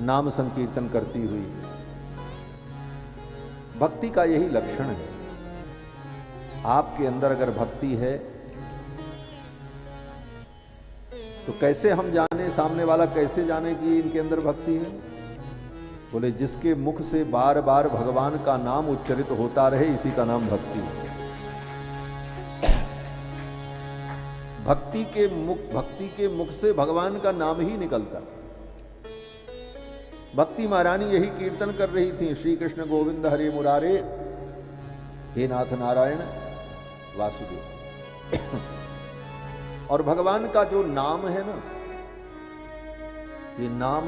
नाम संकीर्तन करती हुई। भक्ति का यही लक्षण है। आपके अंदर अगर भक्ति है तो कैसे हम जाने, सामने वाला कैसे जाने कि इनके अंदर भक्ति है? बोले जिसके मुख से बार बार भगवान का नाम उच्चरित होता रहे, इसी का नाम भक्ति है। भक्ति के मुख से भगवान का नाम ही निकलता। भक्ति महारानी यही कीर्तन कर रही थी, श्री कृष्ण गोविंद हरे मुरारे, हे नाथ नारायण वासुदेव। और भगवान का जो नाम है ना, ये नाम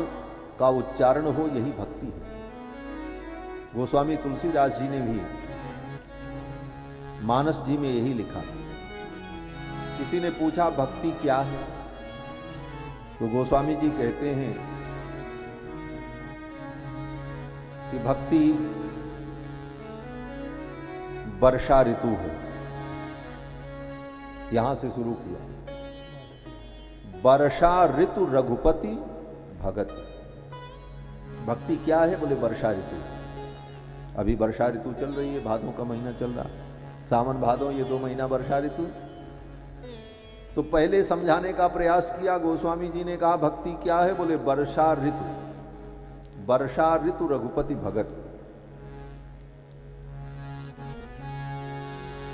का उच्चारण हो, यही भक्ति है। गोस्वामी तुलसीदास जी ने भी मानस जी में यही लिखा। किसी ने पूछा भक्ति क्या है, तो गोस्वामी जी कहते हैं कि भक्ति वर्षा ऋतु है। यहां से शुरू किया, वर्षा ऋतु रघुपति भगत। भक्ति क्या है? बोले वर्षा ऋतु। अभी वर्षा ऋतु चल रही है, भादों का महीना चल रहा, सावन भादों, ये 2 महीना वर्षा ऋतु। तो पहले समझाने का प्रयास किया गोस्वामी जी ने, कहा भक्ति क्या है? बोले वर्षा ऋतु, वर्षा ऋतु रघुपति भगत।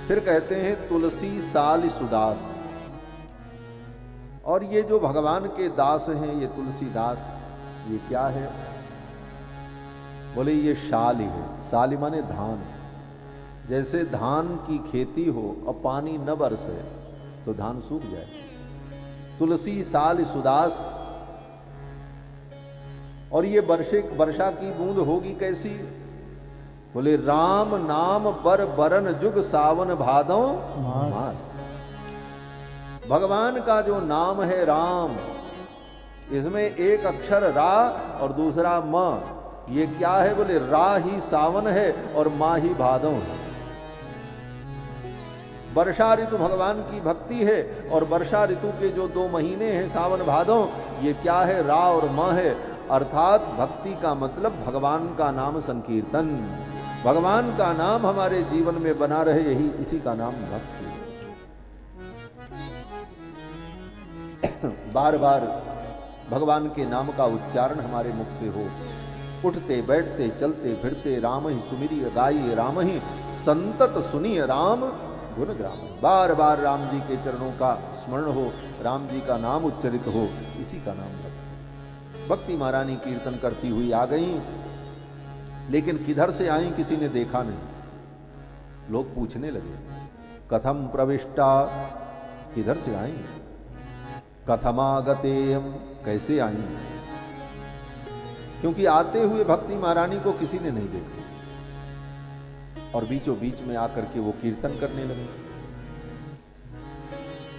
फिर कहते हैं तुलसी साल सुदास। और ये जो भगवान के दास हैं, ये तुलसीदास, ये क्या है? बोले ये शाली है। शाली माने धान। जैसे धान की खेती हो और पानी न बरसे तो धान सूख जाए। तुलसी साल सुदास। और ये वर्षा की बूंद होगी कैसी? बोले राम नाम बर बरन जुग सावन भादों मास। भगवान का जो नाम है राम, इसमें एक अक्षर रा और दूसरा म। ये क्या है? बोले रा ही सावन है और माँ ही भादों है। वर्षा ऋतु भगवान की भक्ति है। और वर्षा ऋतु के जो 2 महीने हैं, सावन भादों, ये क्या है? रा और म है। अर्थात भक्ति का मतलब भगवान का नाम संकीर्तन। भगवान का नाम हमारे जीवन में बना रहे, यही इसी का नाम भक्ति है। बार बार भगवान के नाम का उच्चारण हमारे मुख से हो। उठते बैठते चलते फिरते राम ही सुमिरी गाई, राम ही संतत सुनिए राम गुण ग्राम। बार बार राम जी के चरणों का स्मरण हो, राम जी का नाम उच्चरित हो, इसी का नाम भक्ति। भक्ति महारानी कीर्तन करती हुई आ गई, लेकिन किधर से आई किसी ने देखा नहीं। लोग पूछने लगे, कथम प्रविष्टा, किधर से आई? कथमागतेयम, कैसे आई? क्योंकि आते हुए भक्ति महारानी को किसी ने नहीं देखा। और बीचों बीच में आकर के वो कीर्तन करने लगे।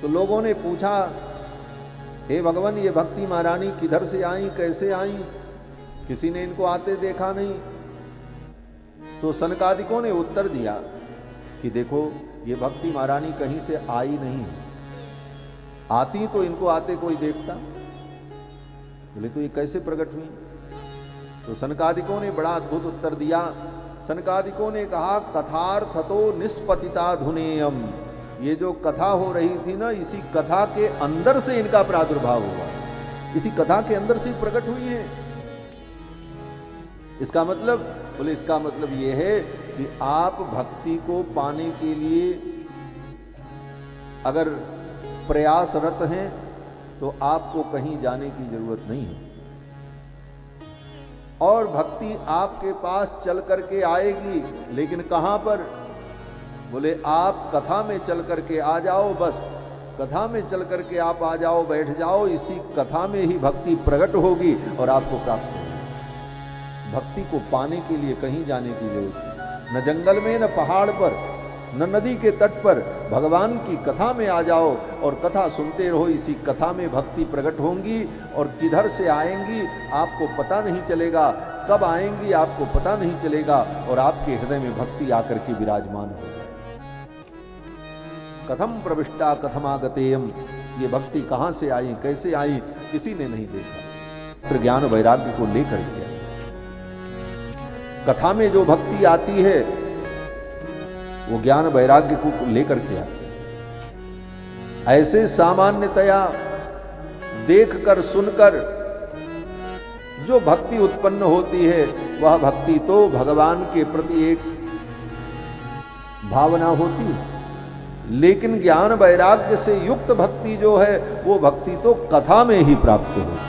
तो लोगों ने पूछा, हे भगवान, ये भक्ति महारानी किधर से आई, कैसे आई? किसी ने इनको आते देखा नहीं। तो सनकादिकों ने उत्तर दिया कि देखो, ये भक्ति महारानी कहीं से आई नहीं है। आती तो इनको आते कोई देखता। बोले तो ये कैसे प्रकट हुई? तो सनकादिकों ने बड़ा अद्भुत उत्तर दिया। सनकादिकों ने कहा, कथार्थतो निष्पतिता धुनेयम। ये जो कथा हो रही थी ना, इसी कथा के अंदर से इनका प्रादुर्भाव हुआ, इसी कथा के अंदर से प्रकट हुई है। इसका मतलब, बोले इसका मतलब ये है कि आप भक्ति को पाने के लिए अगर प्रयासरत हैं तो आपको कहीं जाने की जरूरत नहीं है। और भक्ति आपके पास चल करके आएगी, लेकिन कहां पर? बोले आप कथा में चल करके आ जाओ। बस कथा में चल करके आप आ जाओ, बैठ जाओ, इसी कथा में ही भक्ति प्रकट होगी और आपको प्राप्त होगी। भक्ति को पाने के लिए कहीं जाने की जरूरत नहीं। न जंगल में, न पहाड़ पर, न नदी के तट पर, भगवान की कथा में आ जाओ और कथा सुनते रहो। इसी कथा में भक्ति प्रकट होंगी। और किधर से आएंगी आपको पता नहीं चलेगा, कब आएंगी आपको पता नहीं चलेगा, और आपके हृदय में भक्ति आकर के विराजमान हो जाए। कथम प्रविष्टा कथमागतेयम, ये भक्ति कहां से आई, कैसे आई, किसी ने नहीं देखा। फिर ज्ञान वैराग्य को लेकर के। कथा में जो भक्ति आती है वो ज्ञान वैराग्य को लेकर के आती है। ऐसे सामान्यतया देखकर सुनकर जो भक्ति उत्पन्न होती है वह भक्ति तो भगवान के प्रति एक भावना होती है, लेकिन ज्ञान वैराग्य से युक्त भक्ति जो है वो भक्ति तो कथा में ही प्राप्त होती है।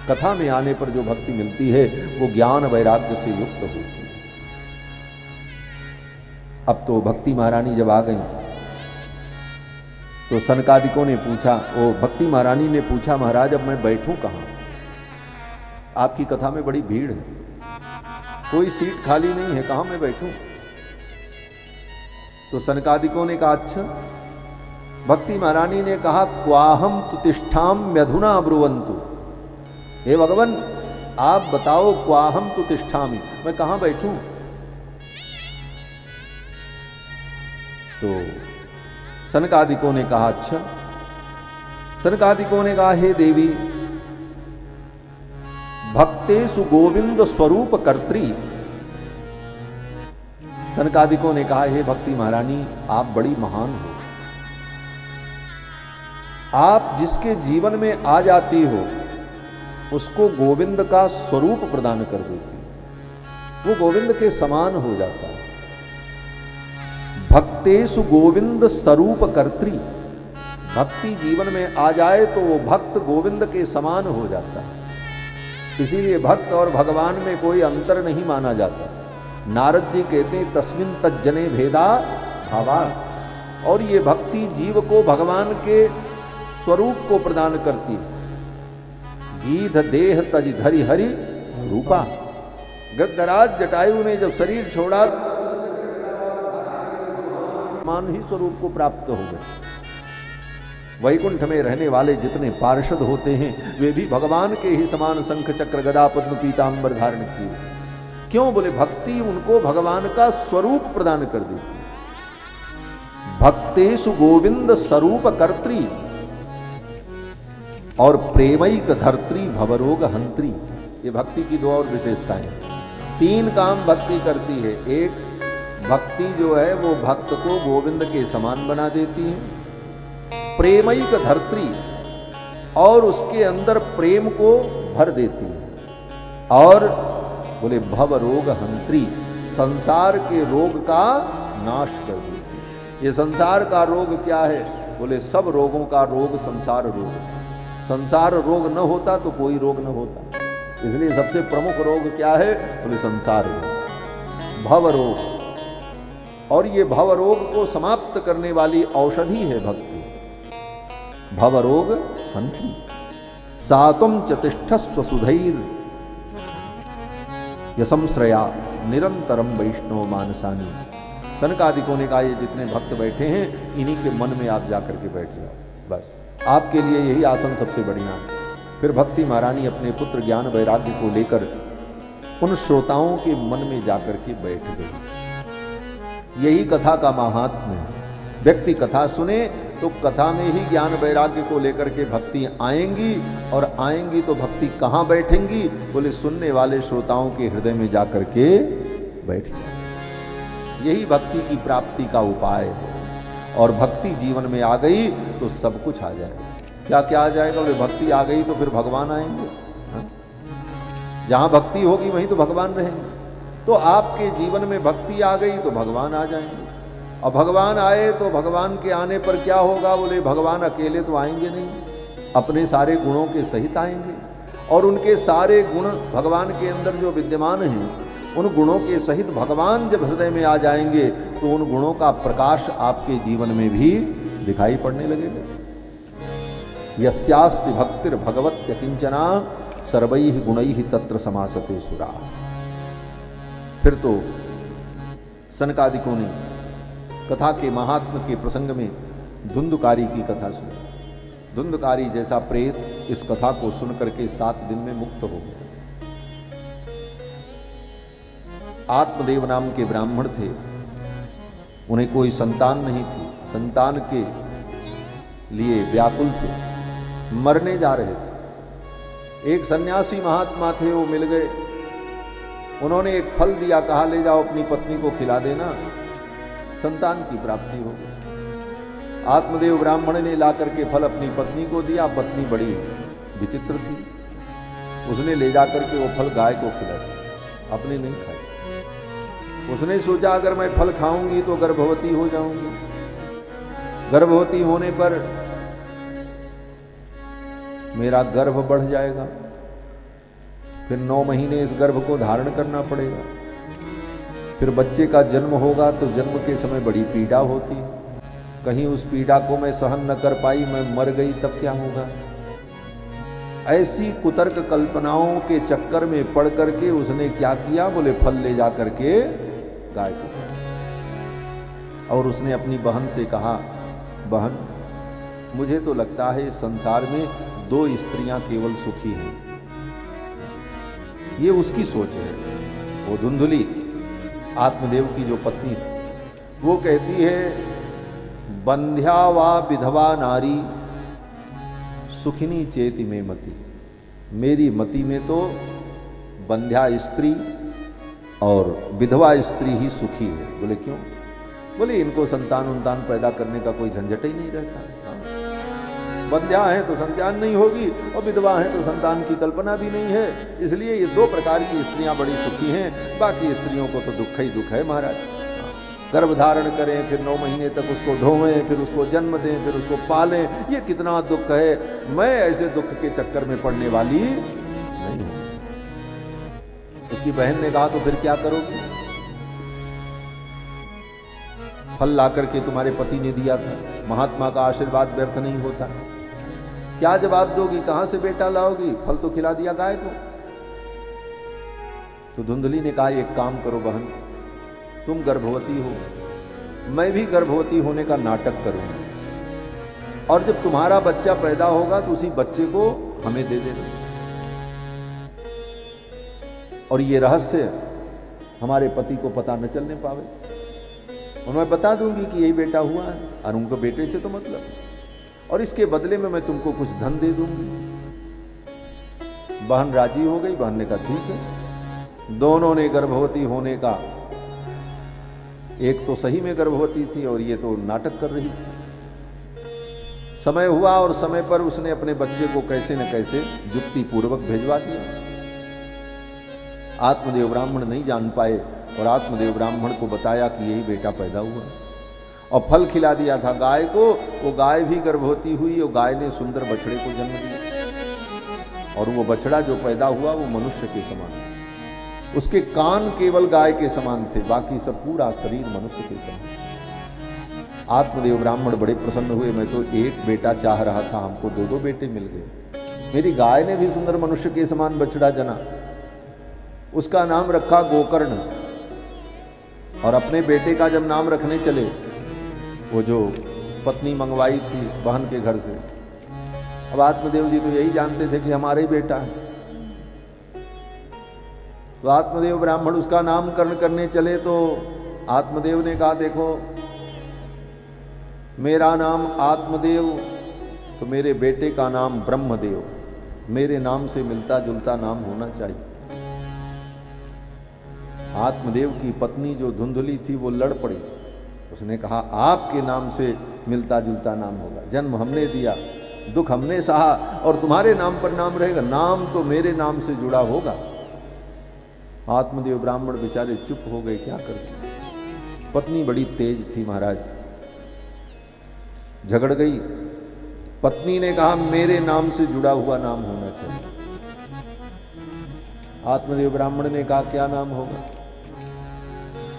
कथा में आने पर जो भक्ति मिलती है वो ज्ञान वैराग्य से युक्त होती है। अब तो भक्ति महारानी जब आ गई तो सनकादिकों ने पूछा, वो भक्ति महारानी ने पूछा, महाराज अब मैं बैठूं कहां? आपकी कथा में बड़ी भीड़ है, कोई सीट खाली नहीं है, कहां मैं बैठूं? तो सनकादिकों ने कहा अच्छा। भक्ति महारानी ने कहा क्वाहम तुतिष्ठाम्यधुना ब्रुवन्तु, हे भगवान आप बताओ क्वाहम तुतिष्ठामि, मैं कहां बैठूं? तो सनकादिकों ने कहा अच्छा। सनकादिकों ने कहा हे देवी भक्तेषु गोविंद स्वरूप कर्त्री। सनकादिकों ने कहा हे भक्ति महारानी आप बड़ी महान हो, आप जिसके जीवन में आ जाती हो उसको गोविंद का स्वरूप प्रदान कर देती, वो गोविंद के समान हो जाता है। भक्तेषु गोविंद स्वरूप कर्त्री, भक्ति जीवन में आ जाए तो वो भक्त गोविंद के समान हो जाता है। इसीलिए भक्त और भगवान में कोई अंतर नहीं माना जाता। नारद जी कहते हैं तस्मिन् तज्जने भेदा भावा, और ये भक्ति जीव को भगवान के स्वरूप को प्रदान करती है। गीध देह तज धरि हरि रूपा, गद्दराज जटायु ने जब शरीर छोड़ा मान ही स्वरूप को प्राप्त हो गए। वैकुंठ में रहने वाले जितने पार्षद होते हैं वे भी भगवान के ही समान शंख चक्र गदा पद्म पीतांबर धारण किए। क्यों? बोले भक्ति उनको भगवान का स्वरूप प्रदान कर देती। भक्तेषु गोविंद स्वरूप कर्त्री और प्रेमैक धर्त्री भवरोग हंत्री, ये भक्ति की दो और विशेषताएं। तीन काम भक्ति करती है। एक, भक्ति जो है वो भक्त को गोविंद के समान बना देती है। प्रेमैक धर्त्री, और उसके अंदर प्रेम को भर देती है। और बोले भव रोग हंत्री, संसार के रोग का नाश कर देती है। ये संसार का रोग क्या है? बोले सब रोगों का रोग संसार रोग। संसार रोग न होता तो कोई रोग न होता, इसलिए सबसे प्रमुख रोग क्या है? बोले संसार रोग, भव रोग। और ये भव रोग को समाप्त करने वाली औषधि है भक्ति। भवरोग हंत्री सातुम चतिष्ठस्व सुधैर यसंश्रया निरंतरम वैष्णव मानसानी। सनकादिकों ने कहा ये जितने भक्त बैठे हैं इन्हीं के मन में आप जाकर के बैठ जाओ, बस आपके लिए यही आसन सबसे बढ़िया है। फिर भक्ति महारानी अपने पुत्र ज्ञान वैराग्य को लेकर उन श्रोताओं के मन में जाकर के बैठ गई। यही कथा का महात्म्य है। व्यक्ति कथा सुने तो कथा में ही ज्ञान वैराग्य को लेकर के भक्ति आएंगी, और आएंगी तो भक्ति कहाँ बैठेंगी? बोले सुनने वाले श्रोताओं के हृदय में जाकर के बैठ जाएंगी। यही भक्ति की प्राप्ति का उपाय है। और भक्ति जीवन में आ गई तो सब कुछ आ जाएगा। क्या क्या आ जाएगा? बोले भक्ति आ गई तो फिर भगवान आएंगे। जहां भक्ति होगी वहीं तो भगवान रहेंगे। तो आपके जीवन में भक्ति आ गई तो भगवान आ जाएंगे। और भगवान आए तो भगवान के आने पर क्या होगा? बोले भगवान अकेले तो आएंगे नहीं, अपने सारे गुणों के सहित आएंगे। और उनके सारे गुण भगवान के अंदर जो विद्यमान हैं उन गुणों के सहित भगवान जब हृदय में आ जाएंगे तो उन गुणों का प्रकाश आपके जीवन में भी दिखाई पड़ने लगेगा। यस्यास्ति भक्तिर भगवत्य किंचना सर्वैः गुणैः तत्र समासते सुरा। फिर तो सनकादिकों ने कथा के महात्म के प्रसंग में धुंधकारी की कथा सुनी। धुंधकारी जैसा प्रेत इस कथा को सुनकर के 7 दिन में मुक्त हो गया। आत्मदेव नाम के ब्राह्मण थे, उन्हें कोई संतान नहीं थी, संतान के लिए व्याकुल थे, मरने जा रहे थे। एक सन्यासी महात्मा थे, वो मिल गए। उन्होंने एक फल दिया, कहा ले जाओ अपनी पत्नी को खिला देना, संतान की प्राप्ति होगी। आत्मदेव ब्राह्मण ने ला करके फल अपनी पत्नी को दिया। पत्नी बड़ी विचित्र थी, उसने ले जाकर के वो फल गाय को खिलाया, अपने नहीं खाए। उसने सोचा अगर मैं फल खाऊंगी तो गर्भवती हो जाऊंगी, गर्भवती होने पर मेरा गर्भ बढ़ जाएगा, फिर 9 महीने इस गर्भ को धारण करना पड़ेगा, फिर बच्चे का जन्म होगा तो जन्म के समय बड़ी पीड़ा होती, कहीं उस पीड़ा को मैं सहन न कर पाई, मैं मर गई तब क्या होगा। ऐसी कुतर्क कल्पनाओं के चक्कर में पड़ करके उसने क्या किया, बोले फल ले जा करके गाय को खाया। और उसने अपनी बहन से कहा, बहन मुझे तो लगता है इस संसार में 2 स्त्रियां केवल सुखी हैं। ये उसकी सोच है। वो धुंधुली आत्मदेव की जो पत्नी थी, वो कहती है बंध्या वा विधवा नारी सुखिनी चेति में मति। मेरी मति में तो बंध्या स्त्री और विधवा स्त्री ही सुखी है। बोले क्यों? बोले इनको संतान उन्तान पैदा करने का कोई झंझट ही नहीं रहता। हाँ। बंध्या है तो संतान नहीं होगी और विधवा है तो संतान की कल्पना भी नहीं है, इसलिए ये 2 प्रकार की स्त्रियां बड़ी सुखी हैं, बाकी स्त्रियों को तो दुख ही दुख है महाराज। गर्भ धारण करें, फिर 9 महीने तक उसको ढोवें, फिर उसको जन्म दें, फिर उसको पालें, ये कितना दुख है। मैं ऐसे दुख के चक्कर में पड़ने वाली नहीं हूं। उसकी बहन ने कहा तो फिर क्या करोगी? फल ला करके तुम्हारे पति ने दिया था, महात्मा का आशीर्वाद व्यर्थ नहीं होता। क्या जवाब दोगी? कहां से बेटा लाओगी? फल तो खिला दिया गाय को। तो धुंधली ने कहा एक काम करो बहन, तुम गर्भवती हो, मैं भी गर्भवती होने का नाटक करूंगी, और जब तुम्हारा बच्चा पैदा होगा तो उसी बच्चे को हमें दे देना, और ये रहस्य हमारे पति को पता न चलने पावे, और मैं बता दूंगी कि यही बेटा हुआ है, और उनको बेटे से तो मतलब, और इसके बदले में मैं तुमको कुछ धन दे दूंगी। बहन राजी हो गई। बहन ने कहा ठीक है। दोनों ने गर्भवती होने का, एक तो सही में गर्भवती थी और ये तो नाटक कर रही थी। समय हुआ और समय पर उसने अपने बच्चे को कैसे न कैसे युक्ति पूर्वक भेजवा दिया। आत्मदेव ब्राह्मण नहीं जान पाए और आत्मदेव ब्राह्मण को बताया कि यही बेटा पैदा हुआ, और फल खिला दिया था गाय को। वो गाय भी गर्भवती हुई और गाय ने सुंदर बछड़े को जन्म दिया, और वो बछड़ा जो पैदा हुआ वो मनुष्य के समान, उसके कान केवल गाय के समान थे, बाकी सब पूरा शरीर मनुष्य के समान। आत्मदेव ब्राह्मण बड़े प्रसन्न हुए, मैं तो एक बेटा चाह रहा था, हमको 2 बेटे मिल गए। मेरी गाय ने भी सुंदर मनुष्य के समान बछड़ा जना, उसका नाम रखा गोकर्ण। और अपने बेटे का जब नाम रखने चले, वो जो पत्नी मंगवाई थी बहन के घर से, अब आत्मदेव जी तो यही जानते थे कि हमारा ही बेटा है, तो आत्मदेव ब्राह्मण उसका नामकरण करने चले। तो आत्मदेव ने कहा देखो मेरा नाम आत्मदेव, तो मेरे बेटे का नाम ब्रह्मदेव, मेरे नाम से मिलता जुलता नाम होना चाहिए। आत्मदेव की पत्नी जो धुंधली थी वो लड़ पड़ी, उसने कहा आपके नाम से मिलता जुलता नाम होगा, जन्म हमने दिया, दुख हमने सहा, और तुम्हारे नाम पर नाम रहेगा, नाम तो मेरे नाम से जुड़ा होगा। आत्मदेव ब्राह्मण बेचारे चुप हो गए, क्या करते। पत्नी बड़ी तेज थी महाराज, झगड़ गई। पत्नी ने कहा मेरे नाम से जुड़ा हुआ नाम होना चाहिए। आत्मदेव ब्राह्मण ने कहा क्या नाम होगा?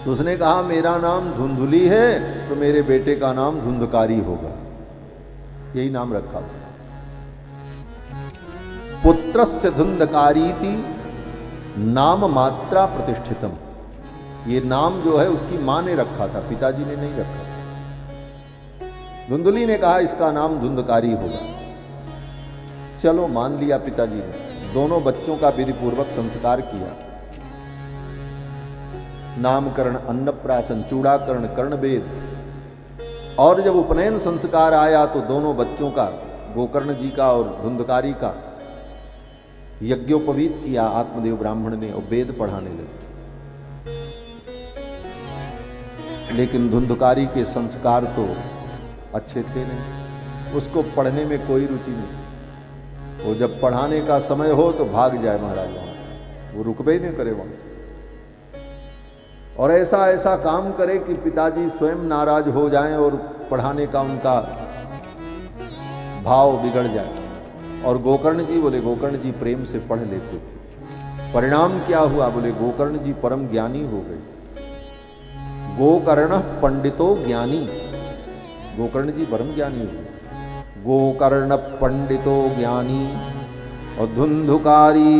तो उसने कहा मेरा नाम धुंधुली है, तो मेरे बेटे का नाम धुंधकारी होगा। यही नाम रखा उसने। पुत्रस्य धुंधकारीति नाम मात्रा प्रतिष्ठितम। ये नाम जो है उसकी मां ने रखा था, पिताजी ने नहीं रखा। धुंधुली ने कहा इसका नाम धुंधकारी होगा। चलो मान लिया पिताजी ने। दोनों बच्चों का विधि पूर्वक संस्कार किया, नामकरण, अन्नप्राशन, चूड़ाकरण, कर्णवेद, और जब उपनयन संस्कार आया तो दोनों बच्चों का, गोकर्ण जी का और धुंधकारी का, यज्ञोपवीत किया आत्मदेव ब्राह्मण ने और वेद पढ़ाने लगे। लेकिन धुंधकारी के संस्कार तो अच्छे थे नहीं, उसको पढ़ने में कोई रुचि नहीं। वो जब पढ़ाने का समय हो तो भाग जाए महाराज वहां, वो रुकबे ही नहीं करे वहां। और ऐसा ऐसा काम करे कि पिताजी स्वयं नाराज हो जाएं और पढ़ाने का उनका भाव बिगड़ जाए। और गोकर्ण जी बोले, गोकर्ण जी प्रेम से पढ़ लेते थे। परिणाम क्या हुआ? बोले गोकर्ण जी परम ज्ञानी हो गए। गोकर्ण पंडितो ज्ञानी, गोकर्ण जी परम ज्ञानी हुए। गोकर्ण पंडितो ज्ञानी और धुंधुकारी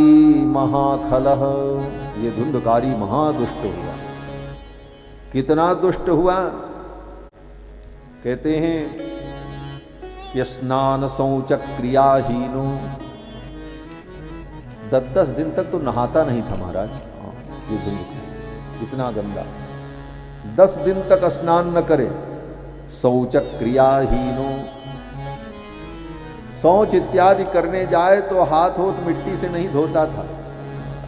महाखलह, ये धुंधुकारी महादुष्ट हुआ। कितना दुष्ट हुआ? कहते हैं कि स्नान शौच क्रियाहीनो, 10 दिन तक तो नहाता नहीं था महाराज। ये धुंधुकारी इतना गंदा, 10 दिन तक स्नान न करे। शौच क्रियाहीनो, शौच इत्यादि करने जाए तो हाथ होत मिट्टी से नहीं धोता था,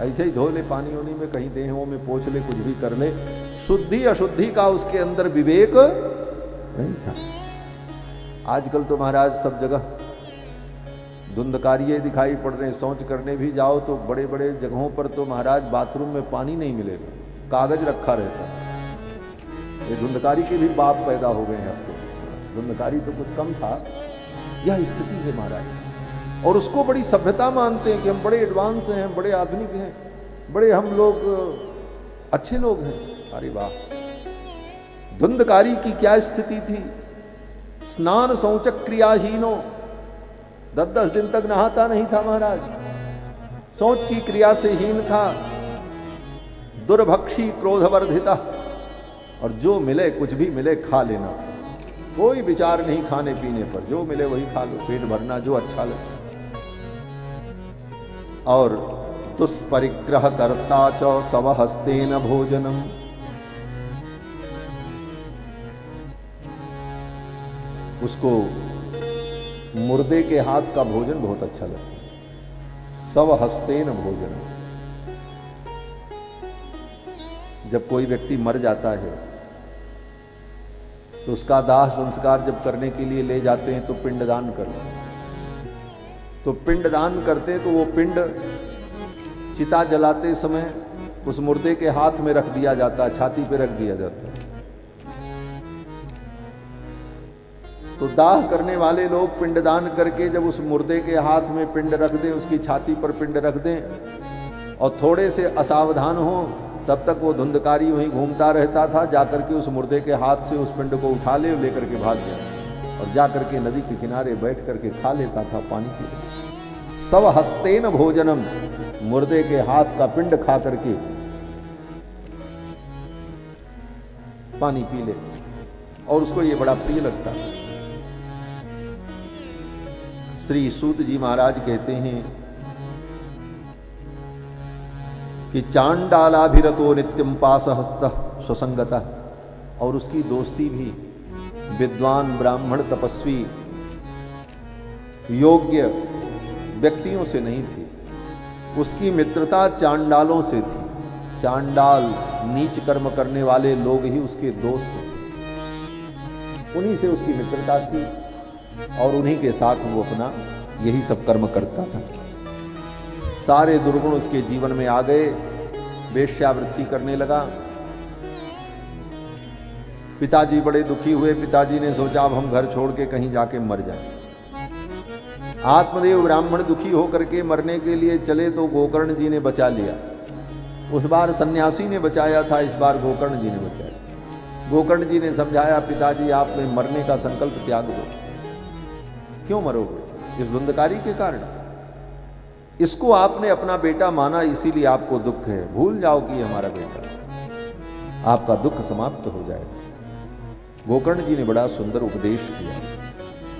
ऐसे ही धो ले पानी उनी में, कहीं देहों में पोंछ ले, कुछ भी कर ले। शुद्धि अशुद्धि का उसके अंदर विवेक नहीं था। आजकल तो महाराज सब जगह धुंधकारिये दिखाई पड़ रहे हैं। शौच करने भी जाओ तो बड़े बड़े जगहों पर तो महाराज बाथरूम में पानी नहीं मिलेगा, कागज रखा रहता है। ये धुंधकारी के भी बाप पैदा हो गए हैं अब तो। धुंधकारी तो कुछ कम था, यह स्थिति है महाराज। और उसको बड़ी सभ्यता मानते हैं कि हम बड़े एडवांस हैं, बड़े आधुनिक हैं, बड़े हम लोग अच्छे लोग हैं। अरे वाह! धुंधकारी की क्या स्थिति थी? स्नान शौच क्रियाहीनो, 10 दिन तक नहाता नहीं था महाराज। शौच की क्रिया से हीन था। दुर्भक्षी क्रोधवर्धिता, और जो मिले कुछ भी मिले खा लेना, कोई विचार नहीं खाने पीने पर, जो मिले वही खा लो, पेट भरना जो अच्छा लगे। और दुष्परिग्रह करता च स्वहस्तेन भोजनम, उसको मुर्दे के हाथ का भोजन बहुत अच्छा लगता है। स्वहस्तेन भोजनम, जब कोई व्यक्ति मर जाता है तो उसका दाह संस्कार जब करने के लिए ले जाते हैं तो पिंडदान करते हैं। तो पिंडदान करते तो वो पिंड चिता जलाते समय उस मुर्दे के हाथ में रख दिया जाता, छाती पे रख दिया जाता। तो दाह करने वाले लोग पिंडदान करके जब उस मुर्दे के हाथ में पिंड रख दें, उसकी छाती पर पिंड रख दें और थोड़े से असावधान हो, तब तक वो धुंधकारी वहीं घूमता रहता था। जाकर के उस मुर्दे के हाथ से उस पिंड को उठा ले, लेकर के भाग गया और जाकर के नदी के किनारे बैठ करके खा लेता था, पानी पी लेता। स्वहस्तेन भोजनम, मुर्दे के हाथ का पिंड खा करके पानी पी ले, और उसको ये बड़ा प्रिय लगता। श्री सूत जी महाराज कहते हैं कि चांडालाभिरतो नित्यम पासहस्तः स्वसंगतः, और उसकी दोस्ती भी विद्वान ब्राह्मण तपस्वी योग्य व्यक्तियों से नहीं थी, उसकी मित्रता चांडालों से थी। चांडाल नीच कर्म करने वाले लोग ही उसके दोस्त थे, उन्हीं से उसकी मित्रता थी और उन्हीं के साथ वो अपना यही सब कर्म करता था। सारे दुर्गुण उसके जीवन में आ गए, वेश्यावृत्ति करने लगा। पिताजी बड़े दुखी हुए। पिताजी ने सोचा अब हम घर छोड़ के कहीं जाके मर जाएं। आत्मदेव ब्राह्मण दुखी होकर के मरने के लिए चले तो गोकर्ण जी ने बचा लिया। उस बार सन्यासी ने बचाया था, इस बार गोकर्ण जी ने बचाया। गोकर्ण जी ने समझाया, पिताजी आपने मरने का संकल्प त्याग दो। क्यों मरोगे? इस धुंधकारी के कारण। इसको आपने अपना बेटा माना, इसीलिए आपको दुख है। भूल जाओ कि हमारा बेटा, आपका दुख समाप्त हो जाएगा। गोकर्ण जी ने बड़ा सुंदर उपदेश किया।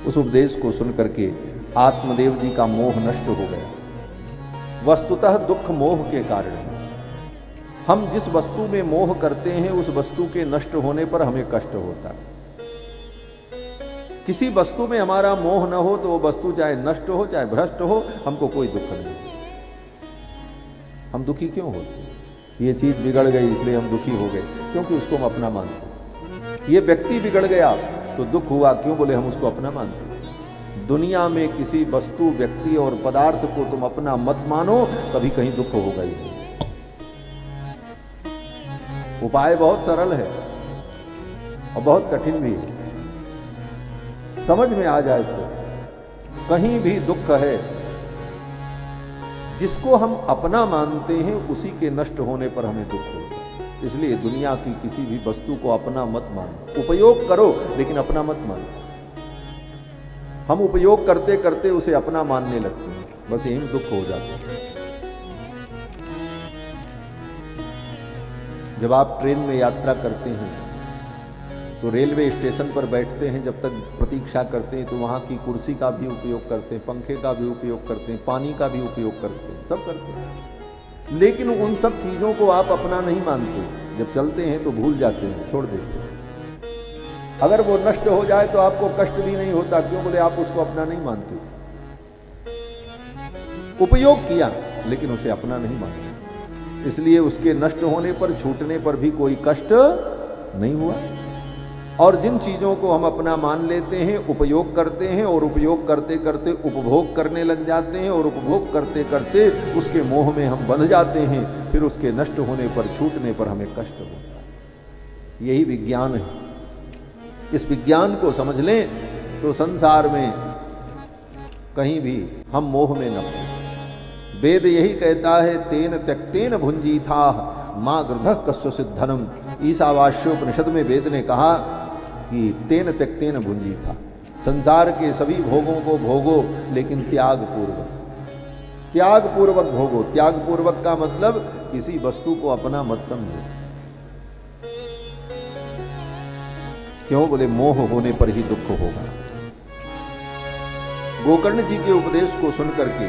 उस उपदेश को सुन करके आत्मदेव जी का मोह नष्ट हो गया। वस्तुतः दुख मोह के कारण है। हम जिस वस्तु में मोह करते हैं उस वस्तु के नष्ट होने पर हमें कष्ट होता है। किसी वस्तु में हमारा मोह न हो तो वो वस्तु चाहे नष्ट हो चाहे भ्रष्ट हो, हमको कोई दुख नहीं। हम दुखी क्यों होते? ये चीज बिगड़ गई इसलिए हम दुखी हो गए, क्योंकि उसको हम अपना मानते। ये व्यक्ति बिगड़ गया तो दुख हुआ, क्यों? बोले हम उसको अपना मानते। दुनिया में किसी वस्तु, व्यक्ति और पदार्थ को तुम अपना मत मानो, कभी कहीं दुख होगा ही। उपाय बहुत सरल है और बहुत कठिन भी है। समझ में आ जाए तो कहीं भी दुख है, जिसको हम अपना मानते हैं उसी के नष्ट होने पर हमें दुख होता है। इसलिए दुनिया की किसी भी वस्तु को अपना मत मानो। उपयोग करो लेकिन अपना मत मानो। हम उपयोग करते करते उसे अपना मानने लगते हैं, बस यही में दुख हो जाता है। जब आप ट्रेन में यात्रा करते हैं तो रेलवे स्टेशन पर बैठते हैं, जब तक प्रतीक्षा करते हैं तो वहाँ की कुर्सी का भी उपयोग करते हैं, पंखे का भी उपयोग करते हैं, पानी का भी उपयोग करते हैं, सब करते हैं। लेकिन उन सब चीज़ों को आप अपना नहीं मानते। जब चलते हैं तो भूल जाते हैं, छोड़ देते हैं। अगर वो नष्ट हो जाए तो आपको कष्ट भी नहीं होता, क्यों? बोले आप उसको अपना नहीं मानते। उपयोग किया लेकिन उसे अपना नहीं मानते, इसलिए उसके नष्ट होने पर, छूटने पर भी कोई कष्ट नहीं हुआ। और जिन चीजों को हम अपना मान लेते हैं, उपयोग करते हैं और उपयोग करते करते उपभोग करने लग जाते हैं और उपभोग करते करते उसके मोह में हम बंध जाते हैं, फिर उसके नष्ट होने पर, छूटने पर हमें कष्ट होता है। यही विज्ञान है। इस विज्ञान को समझ लें तो संसार में कहीं भी हम मोह में न पड़े। वेद यही कहता है, तेन त्यक्तेन भुंजी था मां गृध कस्व सिद्धनम। ईशावास्योपनिषद में वेद ने कहा कि तेन त्यक्तेन भुंजी था, संसार के सभी भोगों को भोगो लेकिन त्याग पूर्वक। त्याग पूर्वक भोगो। त्याग पूर्वक का मतलब किसी वस्तु को अपना मत समझो। क्यों? बोले मोह होने पर ही दुख होगा। गोकर्ण जी के उपदेश को सुनकर के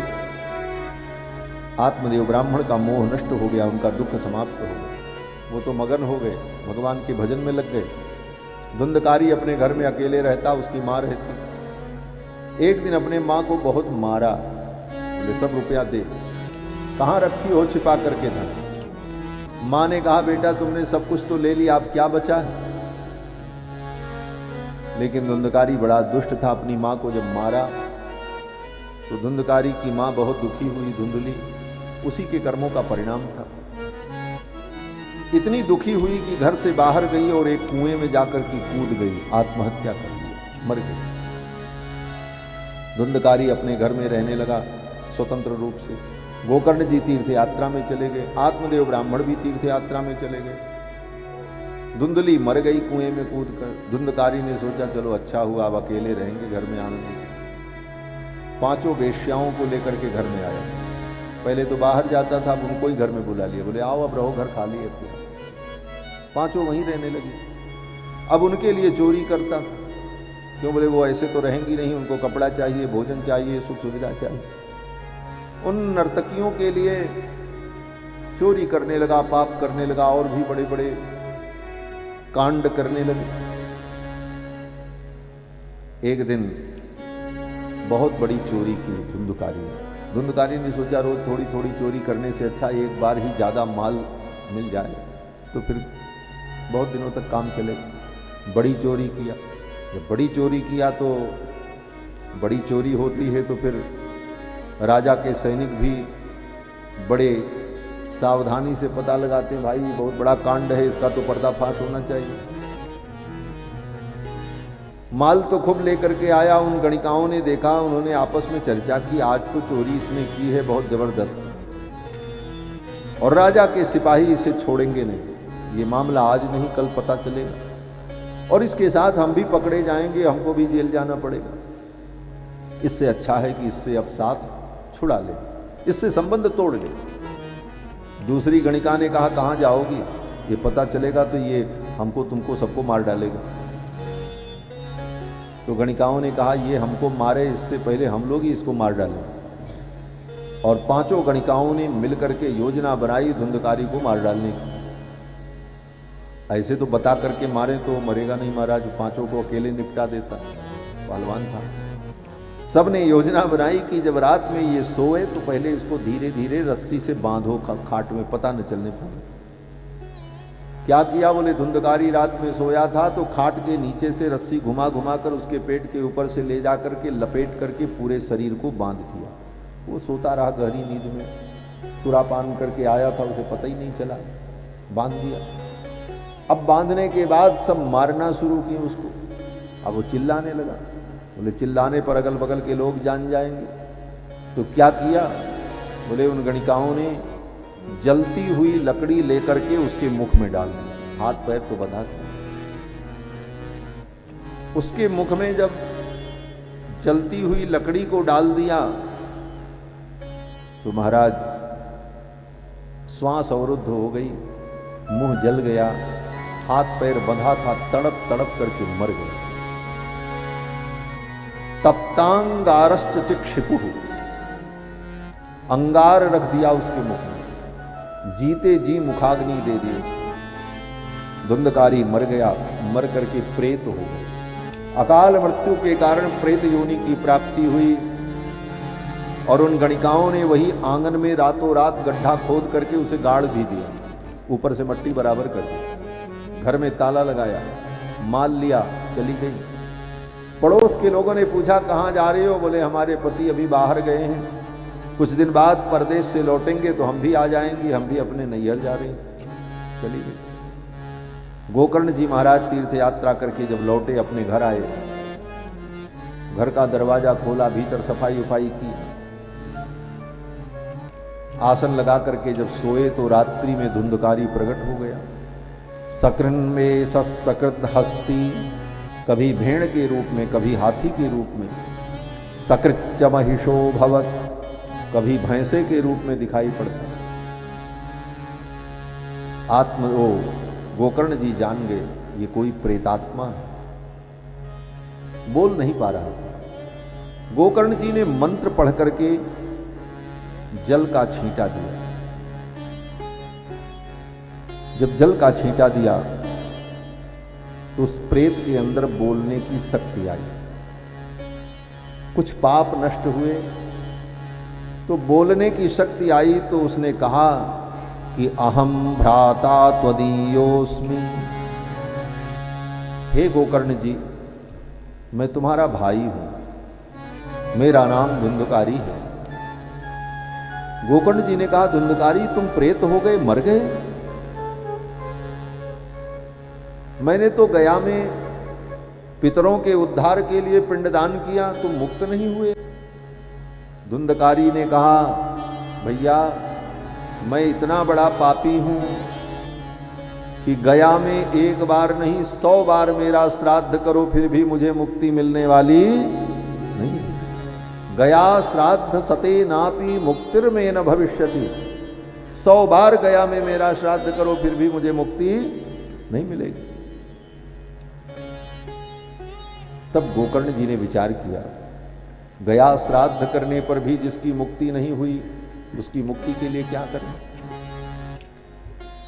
आत्मदेव ब्राह्मण का मोह नष्ट हो गया, उनका दुख समाप्त हो गया। वो तो मगन हो गए, भगवान के भजन में लग गए। धुंधकारी अपने घर में अकेले रहता, उसकी माँ रहती। एक दिन अपने माँ को बहुत मारा, बोले सब रुपया दे। कहाँ रखी हो? छिपा करके था। माँ ने कहा बेटा तुमने सब कुछ तो ले लिया, अब क्या बचा है? लेकिन धुंधकारी बड़ा दुष्ट था, अपनी माँ को जब मारा तो धुंधकारी की माँ बहुत दुखी हुई। धुंधली उसी के कर्मों का परिणाम था। इतनी दुखी हुई कि घर से बाहर गई और एक कुएं में जाकर के कूद गई, आत्महत्या कर ली, मर गई। धुंधकारी अपने घर में रहने लगा स्वतंत्र रूप से। गोकर्ण जी तीर्थ यात्रा में चले गए, आत्मदेव ब्राह्मण भी तीर्थ यात्रा में चले गए। धुंधली मर गई कुएं में कूदकर। धुंधकारी ने सोचा चलो अच्छा हुआ, अब अकेले रहेंगे घर में आनंद से। 5 वेश्याओं को लेकर के घर में आया। पहले तो बाहर जाता था, अब उनको ही घर में बुला लिया। बोले आओ अब रहो, घर खाली है पूरा। 5 वहीं रहने लगे। अब उनके लिए चोरी करता। क्यों? बोले वो ऐसे तो रहेंगी नहीं, उनको कपड़ा चाहिए, भोजन चाहिए, सुख सुविधा चाहिए। उन नर्तकियों के लिए चोरी करने लगा, पाप करने लगा और भी बड़े बड़े कांड करने लगे। एक दिन बहुत बड़ी चोरी की धुंधकारी ने। धुंधकारी ने सोचा रोज थोड़ी थोड़ी चोरी करने से अच्छा एक बार ही ज़्यादा माल मिल जाए तो फिर बहुत दिनों तक काम चलेगा। बड़ी चोरी किया। जब बड़ी चोरी किया तो बड़ी चोरी होती है तो फिर राजा के सैनिक भी बड़े सावधानी से पता लगाते हैं, भाई बहुत बड़ा कांड है, इसका तो पर्दाफाश होना चाहिए। माल तो खूब लेकर के आया। उन गणिकाओं ने देखा, उन्होंने आपस में चर्चा की आज तो चोरी इसने की है बहुत जबरदस्त, और राजा के सिपाही इसे छोड़ेंगे नहीं। ये मामला आज नहीं कल पता चलेगा और इसके साथ हम भी पकड़े जाएंगे, हमको भी जेल जाना पड़ेगा। इससे अच्छा है कि इससे अब साथ छुड़ा ले, इससे संबंध तोड़ ले। दूसरी गणिका ने कहा कहाँ जाओगी? ये पता चलेगा तो ये हमको तुमको सबको मार डालेगा। तो गणिकाओं ने कहा ये हमको मारे इससे पहले हम लोग ही इसको मार डालें। और 5 गणिकाओं ने मिलकर के योजना बनाई धुंधकारी को मार डालने की। ऐसे तो बता करके मारे तो मरेगा नहीं महाराज, 5 को अकेले निपटा देता, पहलवान था। सबने योजना बनाई कि जब रात में ये सोए तो पहले इसको धीरे धीरे रस्सी से बांधो खाट में, पता न चलने पाए। क्या किया? बोले धुंधकारी रात में सोया था तो खाट के नीचे से रस्सी घुमा घुमा कर उसके पेट के ऊपर से ले जा करके लपेट करके पूरे शरीर को बांध दिया। वो सोता रहा गहरी नींद में, सुरापान करके आया था, उसे पता ही नहीं चला, बांध दिया। अब बांधने के बाद सब मारना शुरू किए उसको। अब वो चिल्लाने लगा। बोले चिल्लाने पर अगल बगल के लोग जान जाएंगे, तो क्या किया? बोले उन गणिकाओं ने जलती हुई लकड़ी लेकर के उसके मुख में डाल दिया। हाथ पैर तो बंधा था। उसके मुख में जब जलती हुई लकड़ी को डाल दिया तो महाराज श्वास अवरुद्ध हो गई, मुंह जल गया, हाथ पैर बंधा था, तड़प तड़प करके मर गया। तप्तांगारश्च चिक्षिपुः, अंगार रख दिया उसके मुख में, जीते जी मुखाग्नि दे दी उसको। धुंधकारी मर गया, मर करके प्रेत हो गए। अकाल मृत्यु के कारण प्रेत योनि की प्राप्ति हुई। और उन गणिकाओं ने वही आंगन में रातों रात गड्ढा खोद करके उसे गाड़ भी दिया, ऊपर से मट्टी बराबर कर दी, घर में ताला लगाया, माल लिया, चली गई। पड़ोस के लोगों ने पूछा कहाँ जा रहे हो? बोले हमारे पति अभी बाहर गए हैं, कुछ दिन बाद परदेश से लौटेंगे तो हम भी आ जाएंगे, हम भी अपने नैहर जा रहे हैं। चली गई। गोकर्ण जी महाराज तीर्थ यात्रा करके जब लौटे, अपने घर आए, घर का दरवाजा खोला, भीतर सफाई उफाई की, आसन लगा करके जब सोए तो रात्रि में धुंधकारी प्रकट हो गया। सकृन में सकृत हस्ती, कभी भेड़ के रूप में, कभी हाथी के रूप में, सकृत महिषो भवत, कभी भैंसे के रूप में दिखाई पड़ता। गोकर्ण जी जान गए ये कोई प्रेतात्मा है, बोल नहीं पा रहा था। गोकर्ण जी ने मंत्र पढ़ करके जल का छींटा दिया। जब जल का छींटा दिया तो उस प्रेत के अंदर बोलने की शक्ति आई। कुछ पाप नष्ट हुए तो बोलने की शक्ति आई, तो उसने कहा कि अहम भ्राता त्वदीयोस्मि। हे गोकर्ण जी, मैं तुम्हारा भाई हूं, मेरा नाम धुंधकारी है। गोकर्ण जी ने कहा धुंधकारी तुम प्रेत हो गए, मर गए? मैंने तो गया में पितरों के उद्धार के लिए पिंडदान किया, तुम मुक्त नहीं हुए। धुंधकारी ने कहा भैया मैं इतना बड़ा पापी हूं कि गया में एक बार नहीं 100 बार मेरा श्राद्ध करो फिर भी मुझे मुक्ति मिलने वाली नहीं। गया श्राद्ध सते नापि मुक्तिर में न भविष्यति। 100 बार गया में मेरा श्राद्ध करो फिर भी मुझे मुक्ति नहीं मिलेगी। तब गोकर्ण जी ने विचार किया, गया श्राद्ध करने पर भी जिसकी मुक्ति नहीं हुई उसकी मुक्ति के लिए क्या करें?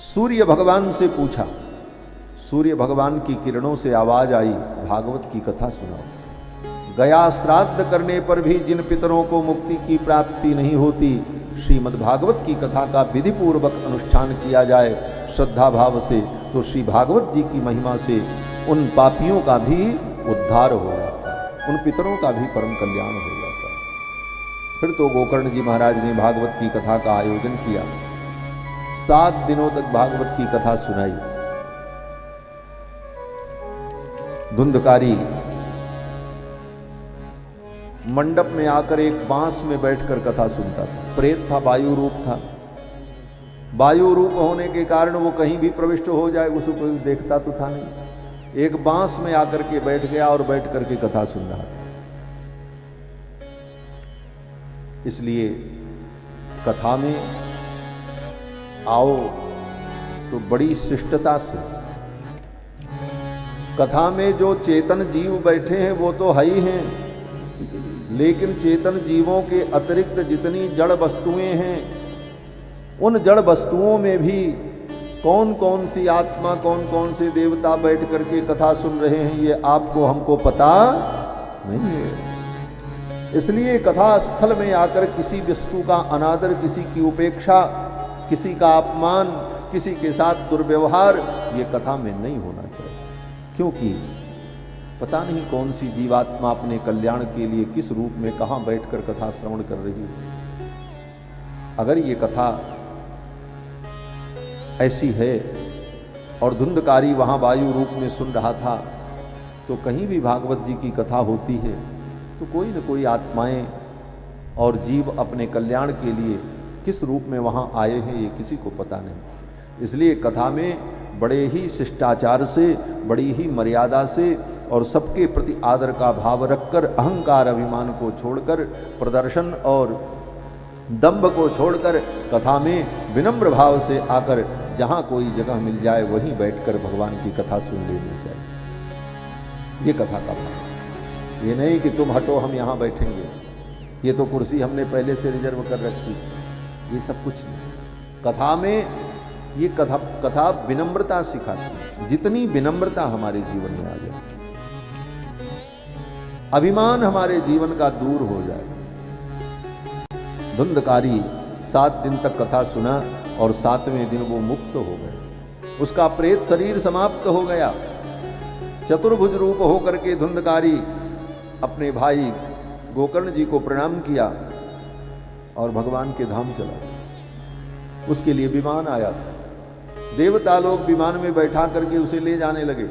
सूर्य भगवान से पूछा। सूर्य भगवान की किरणों से आवाज आई, भागवत की कथा सुनाओ। गया श्राद्ध करने पर भी जिन पितरों को मुक्ति की प्राप्ति नहीं होती, श्रीमद् भागवत की कथा का विधि पूर्वक अनुष्ठान किया जाए श्रद्धा भाव से, तो श्री भागवत जी की महिमा से उन पापियों का भी उद्धार हो जाता है, उन पितरों का भी परम कल्याण हो जाता है। फिर तो गोकर्ण जी महाराज ने भागवत की कथा का आयोजन किया। 7 दिनों तक भागवत की कथा सुनाई। धुंधकारी मंडप में आकर एक बांस में बैठकर कथा सुनता था। प्रेत था, वायु रूप था। वायु रूप होने के कारण वो कहीं भी प्रविष्ट हो जाए उसको कोई देखता तो था नहीं। एक बांस में आकर के बैठ गया और बैठ करके कथा सुन रहा था। इसलिए कथा में आओ तो बड़ी शिष्टता से। कथा में जो चेतन जीव बैठे हैं वो तो है ही हैं, लेकिन चेतन जीवों के अतिरिक्त जितनी जड़ वस्तुएं हैं उन जड़ वस्तुओं में भी कौन कौन सी आत्मा, कौन कौन से देवता बैठ करके कथा सुन रहे हैं ये आपको हमको पता नहीं है। इसलिए कथा स्थल में आकर किसी वस्तु का अनादर, किसी की उपेक्षा, किसी का अपमान, किसी के साथ दुर्व्यवहार, ये कथा में नहीं होना चाहिए। क्योंकि पता नहीं कौन सी जीवात्मा अपने कल्याण के लिए किस रूप में कहां बैठकर कथा श्रवण कर रही है। अगर ये कथा ऐसी है और धुंधकारी वहां वायु रूप में सुन रहा था, तो कहीं भी भागवत जी की कथा होती है तो कोई न कोई आत्माएं और जीव अपने कल्याण के लिए किस रूप में वहां आए हैं ये किसी को पता नहीं। इसलिए कथा में बड़े ही शिष्टाचार से, बड़ी ही मर्यादा से और सबके प्रति आदर का भाव रखकर, अहंकार अभिमान को छोड़कर, प्रदर्शन और दंभ को छोड़कर कथा में विनम्र भाव से आकर जहां कोई जगह मिल जाए वहीं बैठकर भगवान की कथा सुन लेनी चाहिए। ये कथा का भाव। ये नहीं कि तुम हटो हम यहां बैठेंगे, ये तो कुर्सी हमने पहले से रिजर्व कर रखी, ये सब कुछ नहीं। कथा में ये कथा विनम्रता सिखाती है। जितनी विनम्रता हमारे जीवन में आ जाए, अभिमान हमारे जीवन का दूर हो जाए। धुंधकारी 7 दिन तक कथा सुना और 7वें दिन वो मुक्त हो गए। उसका प्रेत शरीर समाप्त हो गया। चतुर्भुज रूप होकर के धुंधकारी अपने भाई गोकर्ण जी को प्रणाम किया और भगवान के धाम चला। उसके लिए विमान आया था। देवता लोग विमान में बैठा करके उसे ले जाने लगे।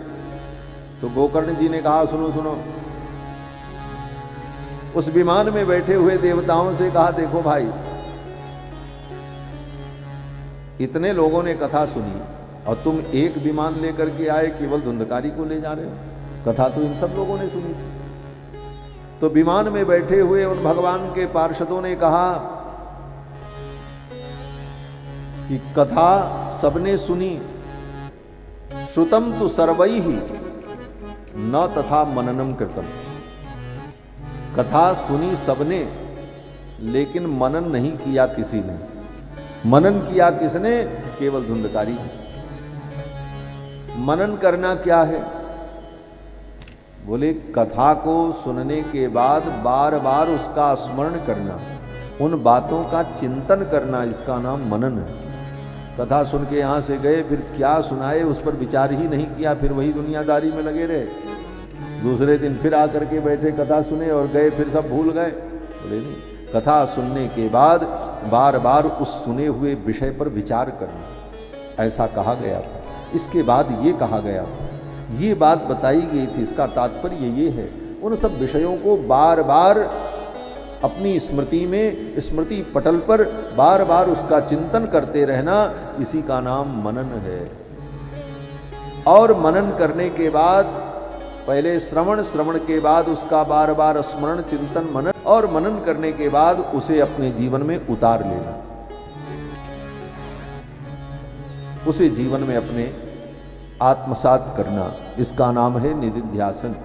तो गोकर्ण जी ने कहा, सुनो सुनो। उस विमान में बैठे हुए देवताओं से कहा, देखो भाई, इतने लोगों ने कथा सुनी और तुम एक विमान लेकर के आए, केवल धुंधकारी को ले जा रहे हो। कथा तो इन सब लोगों ने सुनी थी। तो विमान में बैठे हुए उन भगवान के पार्षदों ने कहा कि कथा सबने सुनी, श्रुतम तु सर्वैहि न तथा मननम कृतम। कथा सुनी सबने, लेकिन मनन नहीं किया किसी ने। मनन किया किसने? केवल धुंधकारी। मनन करना क्या है? बोले कथा को सुनने के बाद बार बार उसका स्मरण करना, उन बातों का चिंतन करना, इसका नाम मनन है। कथा सुन के यहां से गए, फिर क्या सुनाए उस पर विचार ही नहीं किया, फिर वही दुनियादारी में लगे रहे। दूसरे दिन फिर आकर के बैठे, कथा सुने और गए, फिर सब भूल गए। बोले नहीं, कथा सुनने के बाद बार बार उस सुने हुए विषय पर विचार करना, ऐसा कहा गया था। इसके बाद ये कहा गया था, ये बात बताई गई थी। इसका तात्पर्य ये है, उन सब विषयों को बार बार अपनी स्मृति में, स्मृति पटल पर बार बार उसका चिंतन करते रहना, इसी का नाम मनन है। और मनन करने के बाद पहले श्रवण, श्रवण के बाद उसका बार बार स्मरण, चिंतन, मनन, और मनन करने के बाद उसे अपने जीवन में उतार लेना, उसे जीवन में अपने आत्मसात करना, इसका नाम है निधिध्यासन।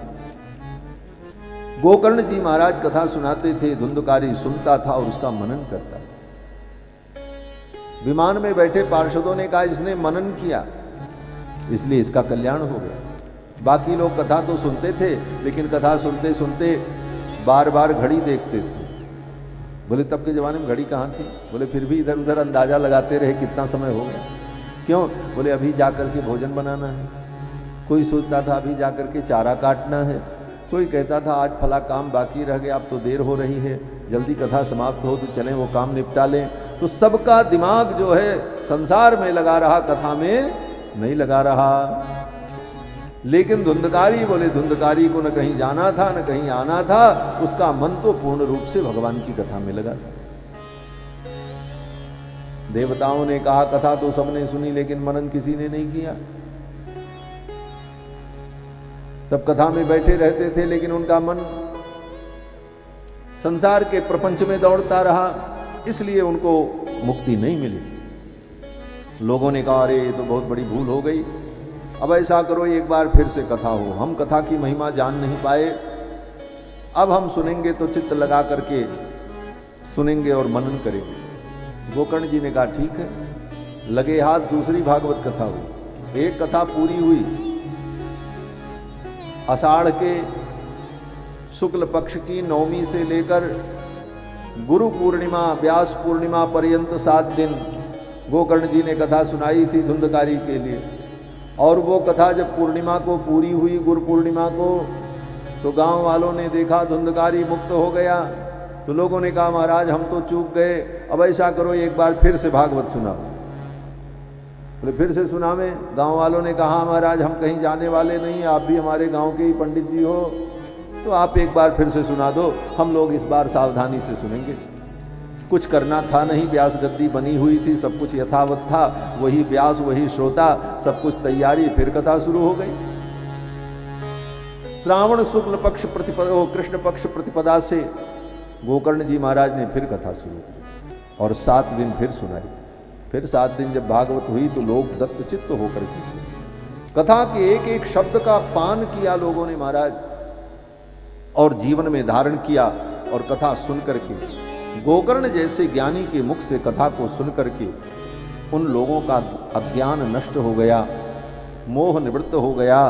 गोकर्ण जी महाराज कथा सुनाते थे, धुंधकारी सुनता था और उसका मनन करता था। विमान में बैठे पार्षदों ने कहा, इसने मनन किया इसलिए इसका कल्याण हो गया। बाकी लोग कथा तो सुनते थे, लेकिन कथा सुनते सुनते बार बार घड़ी देखते थे। बोले तब के जमाने में घड़ी कहाँ थी? बोले फिर भी इधर उधर अंदाजा लगाते रहे कितना समय हो गया। क्यों? बोले अभी जाकर के भोजन बनाना है। कोई सोचता था अभी जाकर के चारा काटना है, कोई कहता था आज फला काम बाकी रह गया, अब तो देर हो रही है, जल्दी कथा समाप्त हो तो चलें वो काम निपटा लें। तो सबका दिमाग जो है संसार में लगा रहा, कथा में नहीं लगा रहा। लेकिन धुंधकारी, बोले धुंधकारी को न कहीं जाना था न कहीं आना था, उसका मन तो पूर्ण रूप से भगवान की कथा में लगा था। देवताओं ने कहा कथा तो सबने सुनी, लेकिन मनन किसी ने नहीं किया। सब कथा में बैठे रहते थे, लेकिन उनका मन संसार के प्रपंच में दौड़ता रहा, इसलिए उनको मुक्ति नहीं मिली। लोगों ने कहा अरे ये तो बहुत बड़ी भूल हो गई, अब ऐसा करो एक बार फिर से कथा हो। हम कथा की महिमा जान नहीं पाए, अब हम सुनेंगे तो चित्त लगा करके सुनेंगे और मनन करेंगे। गोकर्ण जी ने कहा ठीक है। लगे हाथ, दूसरी भागवत कथा हुई। एक कथा पूरी हुई, आषाढ़ के शुक्ल पक्ष की नवमी से लेकर गुरु पूर्णिमा व्यास पूर्णिमा पर्यंत 7 दिन गोकर्ण जी ने कथा सुनाई थी धुंधकारी के लिए। और वो कथा जब पूर्णिमा को पूरी हुई, गुरु पूर्णिमा को, तो गांव वालों ने देखा धुंधकारी मुक्त हो गया। तो लोगों ने कहा महाराज हम तो चूक गए, अब ऐसा करो एक बार फिर से भागवत सुनाओ। बोले फिर से सुनावे। गांव वालों ने कहा महाराज हम कहीं जाने वाले नहीं, आप भी हमारे गांव के ही पंडित जी हो, तो आप एक बार फिर से सुना दो, हम लोग इस बार सावधानी से सुनेंगे। कुछ करना था नहीं, व्यास गद्दी बनी हुई थी, सब कुछ यथावत था, वही व्यास वही श्रोता, सब कुछ तैयारी, फिर कथा शुरू हो गई। श्रावण शुक्ल पक्ष कृष्ण पक्ष प्रतिपदा से गोकर्ण जी महाराज ने फिर कथा शुरू की और 7 दिन फिर सुनाई। फिर 7 दिन जब भागवत हुई तो लोग दत्तचित्त होकर के कथा के एक एक शब्द का पान किया लोगों ने महाराज, और जीवन में धारण किया। और कथा सुन करके गोकर्ण जैसे ज्ञानी के मुख से कथा को सुन करके उन लोगों का अज्ञान नष्ट हो गया, मोह निवृत्त हो गया।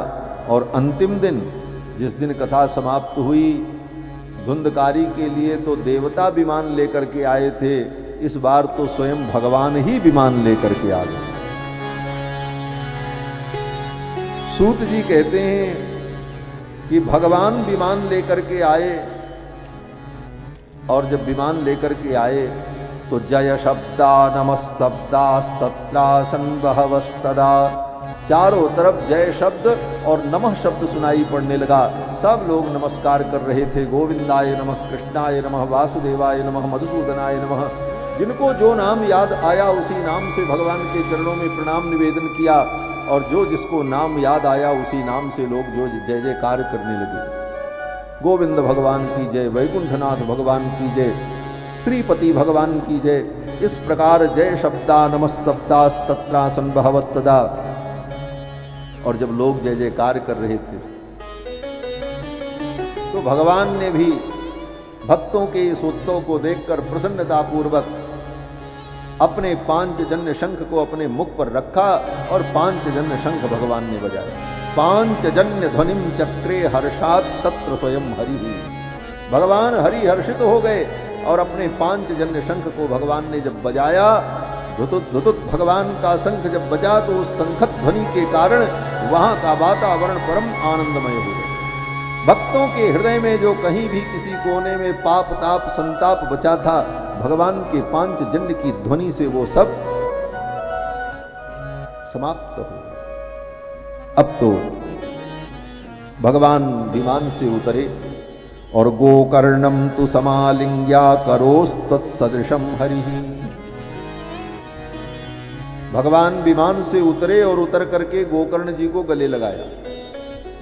और अंतिम दिन जिस दिन कथा समाप्त हुई, धुंधकारी के लिए तो देवता विमान लेकर के आए थे, इस बार तो स्वयं भगवान ही विमान लेकर के आ गए। सूत जी कहते हैं कि भगवान विमान लेकर के आए, और जब विमान लेकर के आए तो जय शब्दा नमः शब्दास्तत्रासन बहवस्तदा, चारों तरफ जय शब्द और नमः शब्द सुनाई पड़ने लगा। सब लोग नमस्कार कर रहे थे, गोविंदाय नमः, कृष्णाय नमः, वासुदेवाय नमः, मधुसूदनाय नमः। जिनको जो नाम याद आया उसी नाम से भगवान के चरणों में प्रणाम निवेदन किया, और जो जिसको नाम याद आया उसी नाम से लोग जो जय जयकार करने लगे। गोविंद भगवान की जय, वैकुंठनाथ भगवान की जय, श्रीपति भगवान की जय। इस प्रकार जय शब्दा नमः शब्दास्तत्रासन बहवस्तदा। और जब लोग जय जयकार कर रहे थे तो भगवान ने भी भक्तों के इस उत्सव को देखकर प्रसन्नता पूर्वक अपने पांचजन्य शंख को अपने मुख पर रखा और पांचजन्य शंख भगवान ने बजाया। पांचजन्य ध्वनिम चक्रे हर्षात तत्र स्वयं हरि। भगवान हरि हर्षित हो गए और अपने पांचजन्य शंख को भगवान ने जब बजाया, धुतुत धुतुत भगवान का शंख जब बजा तो उस शंखत ध्वनि के कारण वहां का वातावरण परम आनंदमय हो गया। भक्तों के हृदय में जो कहीं भी किसी कोने में पाप ताप संताप बचा था, भगवान के पांचजन्य की ध्वनि से वो सब समाप्त हो। अब तो भगवान विमान से उतरे और गोकर्णम तु समालिंग्या करोस्तत्सदृशम हरि। भगवान विमान से उतरे और उतर करके गोकर्ण जी को गले लगाया,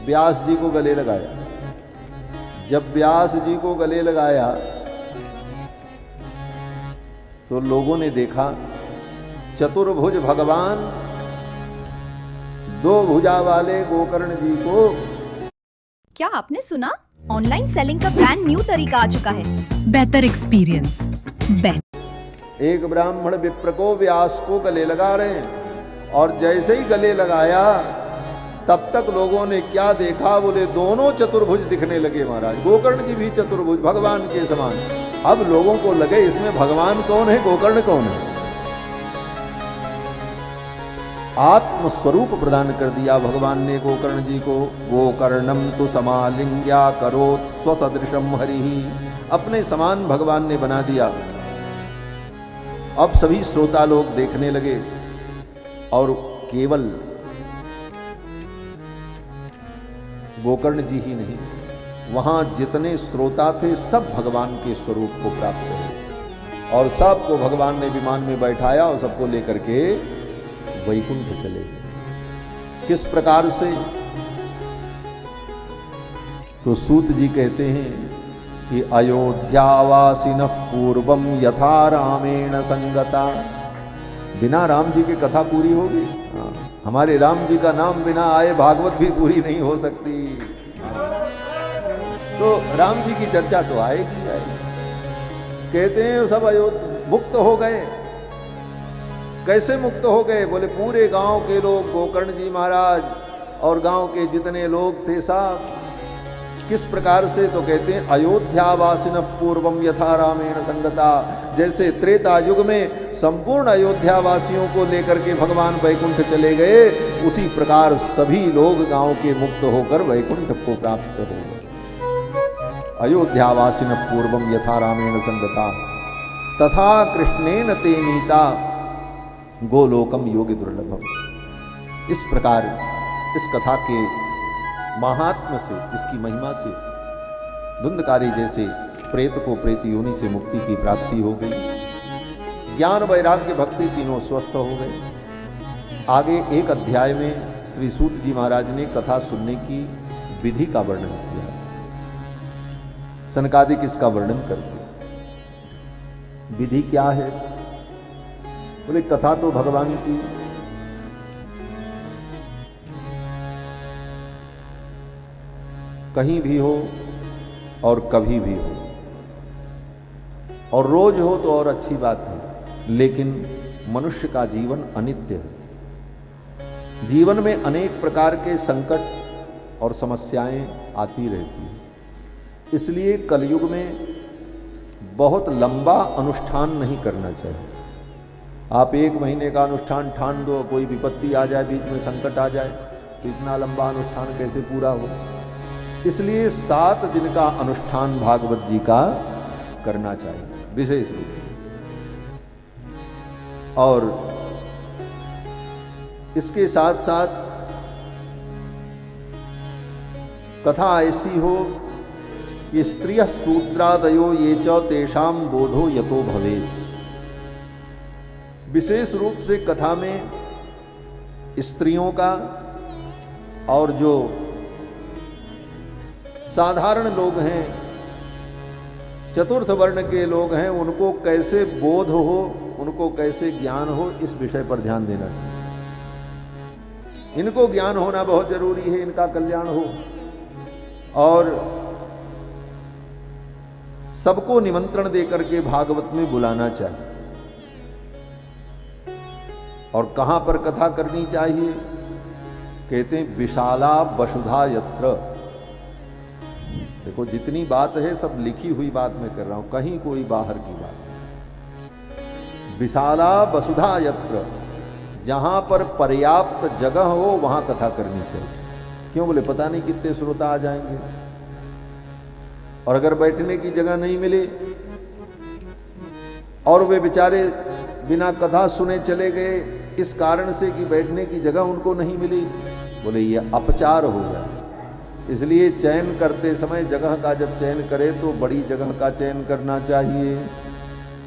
व्यास जी को गले लगाया। जब व्यास जी को गले लगाया तो लोगों ने देखा चतुर्भुज भगवान 2 भुजा वाले गोकर्ण जी को। क्या आपने सुना? ऑनलाइन सेलिंग का ब्रांड न्यू तरीका आ चुका है। बेहतर एक्सपीरियंस। एक ब्राह्मण विप्र को व्यास को गले लगा रहे हैं, और जैसे ही गले लगाया तब तक लोगों ने क्या देखा, बोले दोनों चतुर्भुज दिखने लगे महाराज। गोकर्ण जी भी चतुर्भुज भगवान के समान। अब लोगों को लगे इसमें भगवान कौन है, गोकर्ण कौन है। आत्म स्वरूप प्रदान कर दिया भगवान ने गोकर्ण जी को। गोकर्णम तु समालिंग्या करोत् स्वसदृशम हरि। अपने समान भगवान ने बना दिया। अब सभी श्रोता लोग देखने लगे, और केवल गोकर्ण जी ही नहीं, वहां जितने श्रोता थे सब भगवान के स्वरूप को प्राप्त हुए, और सबको भगवान ने विमान में बैठाया और सबको लेकर के वैकुंठ चले गए। किस प्रकार से? तो सूत जी कहते हैं कि अयोध्यावासिनः पूर्वम यथा रामेण संगता। बिना राम जी की कथा पूरी होगी? हमारे राम जी का नाम बिना आए भागवत भी पूरी नहीं हो सकती। तो राम जी की चर्चा तो आएगी आएगी। कहते हैं सब अयोध्या मुक्त हो गए। कैसे मुक्त हो गए? बोले पूरे गांव के लोग, गोकर्ण जी महाराज और गांव के जितने लोग थे सब किस प्रकार से? तो कहते हैं अयोध्यावासिन पूर्वम यथा रामेण संगता। जैसे त्रेता युग में संपूर्ण अयोध्यावासियों को लेकर के भगवान वैकुंठ चले गए, उसी प्रकार सभी लोग गांव के मुक्त होकर वैकुंठ को प्राप्त हो गए। अयोध्यावासिन पूर्वम यथा रामेण संगता तथा कृष्णेन ते नीता गोलोकम योगी दुर्लभम। इस प्रकार इस कथा के महात्म से, इसकी महिमा से धुंधकारी जैसे प्रेत को प्रेत योनि से मुक्ति की प्राप्ति हो गई। ज्ञान वैराग्य भक्ति तीनों स्वस्थ हो गए। आगे एक अध्याय में श्री सूत जी महाराज ने कथा सुनने की विधि का वर्णन किया। सनकादिक इसका वर्णन करते। विधि क्या है? बोले कथा तो भगवान की कहीं भी हो और कभी भी हो, और रोज हो तो और अच्छी बात है, लेकिन मनुष्य का जीवन अनित्य है। जीवन में अनेक प्रकार के संकट और समस्याएं आती रहती हैं। इसलिए कलयुग में बहुत लंबा अनुष्ठान नहीं करना चाहिए। आप 1 महीने का अनुष्ठान ठान दो, कोई विपत्ति आ जाए, बीच में संकट आ जाए, तो इतना लंबा अनुष्ठान कैसे पूरा हो? इसलिए 7 दिन का अनुष्ठान भागवत जी का करना चाहिए विशेष रूप से। और इसके साथ साथ कथा ऐसी हो कि स्त्रियः सूत्रादयो ये च तेषां बोधो यतो भवे। विशेष रूप से कथा में स्त्रियों का और जो साधारण लोग हैं, चतुर्थ वर्ण के लोग हैं, उनको कैसे बोध हो, उनको कैसे ज्ञान हो, इस विषय पर ध्यान देना चाहिए। इनको ज्ञान होना बहुत जरूरी है, इनका कल्याण हो। और सबको निमंत्रण देकर के भागवत में बुलाना चाहिए। और कहां पर कथा करनी चाहिए? कहते हैं विशाला वसुधा यत्र। देखो जितनी बात है सब लिखी हुई बात मैं कर रहा हूं, कहीं कोई बाहर की बात नहीं। विशाला वसुधा यत्र, जहां पर पर्याप्त जगह हो वहां कथा करनी चाहिए। क्यों? बोले पता नहीं कितने श्रोता आ जाएंगे, और अगर बैठने की जगह नहीं मिले और वे बेचारे बिना कथा सुने चले गए इस कारण से कि बैठने की जगह उनको नहीं मिली, बोले ये अपचार हो गया। इसलिए चयन करते समय जगह का जब चयन करे तो बड़ी जगह का चयन करना चाहिए।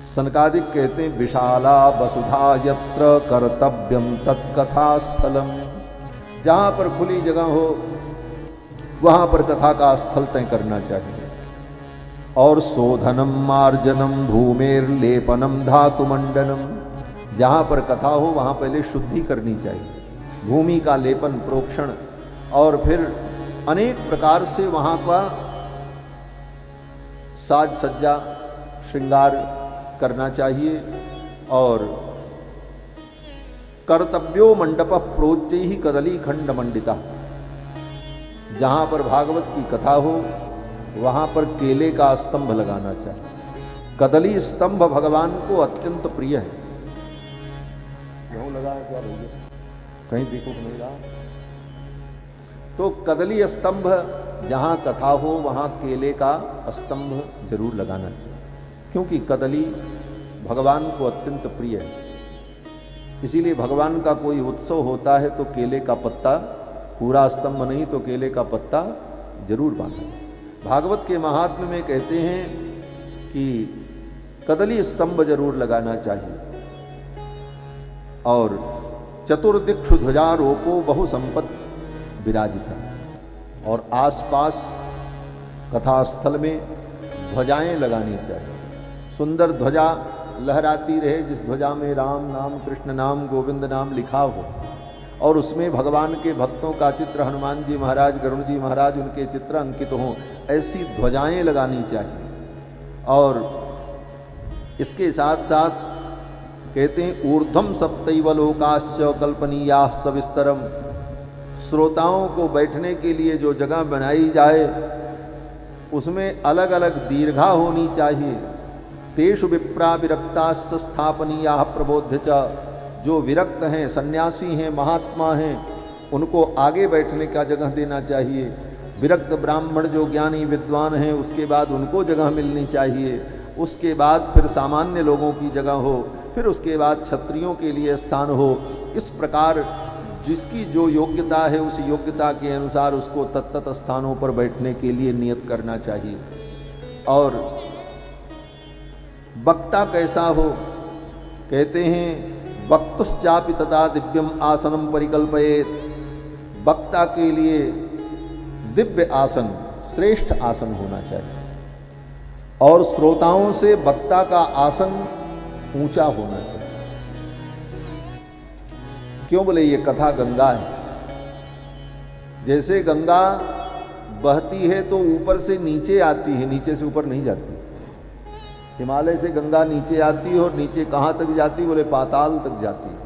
सनकादिक कहते हैं विशाला वसुधा यत्र कर्तव्यम तत्कथा स्थलम। जहां पर खुली जगह हो वहां पर कथा का स्थल तय करना चाहिए। और शोधनम मार्जनम भूमेर लेपनम धातु मंडनम, जहां पर कथा हो वहां पहले शुद्धि करनी चाहिए, भूमि का लेपन प्रोक्षण, और फिर अनेक प्रकार से वहां का साज सज्जा श्रृंगार करना चाहिए। और कर्तव्यो मंडप प्रोच्चै ही कदली खंड मंडिता, जहां पर भागवत की कथा हो वहां पर केले का स्तंभ लगाना चाहिए। कदली स्तंभ भगवान को अत्यंत प्रिय है। क्यों लगा है? क्या भैया कहीं देखो नहीं रहा? तो कदली स्तंभ जहां कथा हो वहां केले का स्तंभ जरूर लगाना चाहिए, क्योंकि कदली भगवान को अत्यंत प्रिय है। इसीलिए भगवान का कोई उत्सव होता है तो केले का पत्ता, पूरा स्तंभ नहीं तो केले का पत्ता जरूर बांधे। भागवत के महात्म्य में कहते हैं कि कदली स्तंभ जरूर लगाना चाहिए। और चतुर्दिक्षु ध्वजारोपो बहु संपत्ति विराजिता, और आसपास कथा स्थल में ध्वजाएं लगानी चाहिए। सुंदर ध्वजा लहराती रहे, जिस ध्वजा में राम नाम, कृष्ण नाम, गोविंद नाम लिखा हो, और उसमें भगवान के भक्तों का चित्र, हनुमान जी महाराज, गरुण जी महाराज, उनके चित्र अंकित हों, ऐसी ध्वजाएं लगानी चाहिए। और इसके साथ साथ कहते हैं ऊर्ध्वम सप्तैव लोकाश्च कल्पनीया सविस्तरम। श्रोताओं को बैठने के लिए जो जगह बनाई जाए उसमें अलग अलग दीर्घा होनी चाहिए। तेषु विप्रा विरक्ताश्च स्थापनीयाः प्रबोध्य च, जो विरक्त हैं, सन्यासी हैं, महात्मा हैं, उनको आगे बैठने का जगह देना चाहिए। विरक्त ब्राह्मण जो ज्ञानी विद्वान हैं, उसके बाद उनको जगह मिलनी चाहिए। उसके बाद फिर सामान्य लोगों की जगह हो, फिर उसके बाद क्षत्रियों के लिए स्थान हो। इस प्रकार जिसकी जो योग्यता है, उस योग्यता के अनुसार उसको तत्त स्थानों पर बैठने के लिए नियत करना चाहिए। और वक्ता कैसा हो, कहते हैं वक्तुश्चापि तथा दिव्यम आसनम परिकल्पयेत। वक्ता के लिए दिव्य आसन, श्रेष्ठ आसन होना चाहिए, और श्रोताओं से वक्ता का आसन ऊंचा होना चाहिए। क्यों बोले, ये कथा गंगा है। जैसे गंगा बहती है तो ऊपर से नीचे आती है, नीचे से ऊपर नहीं जाती। हिमालय से गंगा नीचे आती है, और नीचे कहाँ तक जाती है, बोले पाताल तक जाती है,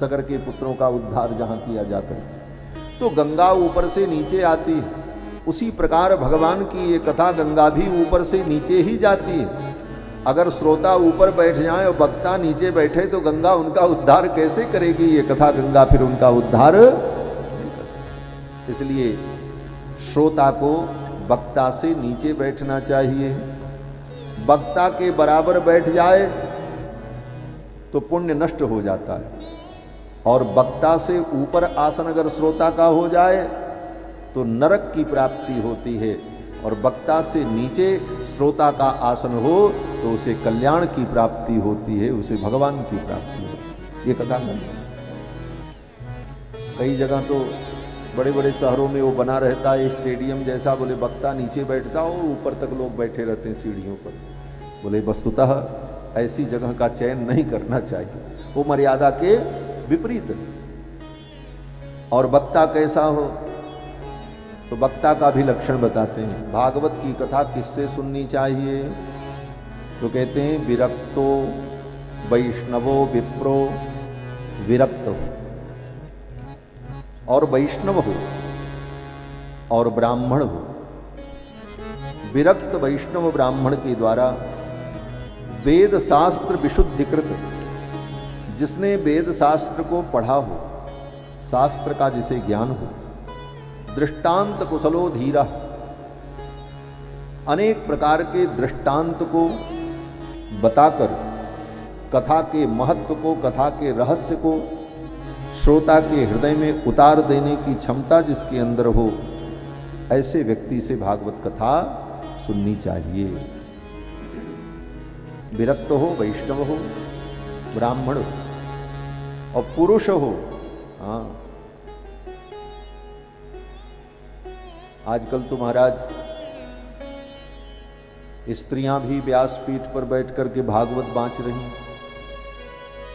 सकर के पुत्रों का उद्धार जहाँ किया जाता है। तो गंगा ऊपर से नीचे आती है। उसी प्रकार भगवान की ये कथा गंगा भी ऊपर से नीचे ही जाती है। अगर श्रोता ऊपर बैठ जाए और वक्ता नीचे बैठे तो गंगा उनका उद्धार कैसे करेगी? ये कथा गंगा फिर उनका उद्धार नहीं कर सकती। इसलिए श्रोता को वक्ता से नीचे बैठना चाहिए। वक्ता के बराबर बैठ जाए तो पुण्य नष्ट हो जाता है, और वक्ता से ऊपर आसन अगर श्रोता का हो जाए तो नरक की प्राप्ति होती है, और वक्ता से नीचे श्रोता का आसन हो तो उसे कल्याण की प्राप्ति होती है, उसे भगवान की प्राप्ति होती है। ये कथा नहीं। कई जगह तो बड़े बड़े शहरों में वो बना रहता है स्टेडियम जैसा, बोले वक्ता नीचे बैठता हो, ऊपर तक लोग बैठे रहते हैं सीढ़ियों पर। बोले वस्तुतः ऐसी जगह का चयन नहीं करना चाहिए, वो मर्यादा के विपरीत है। और वक्ता कैसा हो, तो वक्ता का भी लक्षण बताते हैं। भागवत की कथा किससे सुननी चाहिए? तो कहते हैं विरक्तो वैष्णवो विप्रो, विरक्त हो और वैष्णव हो और ब्राह्मण हो। विरक्त वैष्णव ब्राह्मण के द्वारा वेद शास्त्र विशुद्धिकृत, जिसने वेद शास्त्र को पढ़ा हो, शास्त्र का जिसे ज्ञान हो, दृष्टांत कुशलो धीरा, अनेक प्रकार के दृष्टांत को बताकर कथा के महत्व को, कथा के रहस्य को श्रोता के हृदय में उतार देने की क्षमता जिसके अंदर हो, ऐसे व्यक्ति से भागवत कथा सुननी चाहिए। विरक्त हो, वैष्णव हो, ब्राह्मण हो और पुरुष हो। हाँ, आजकल तो महाराज स्त्रियां भी व्यासपीठ पर बैठ करके भागवत बांच रही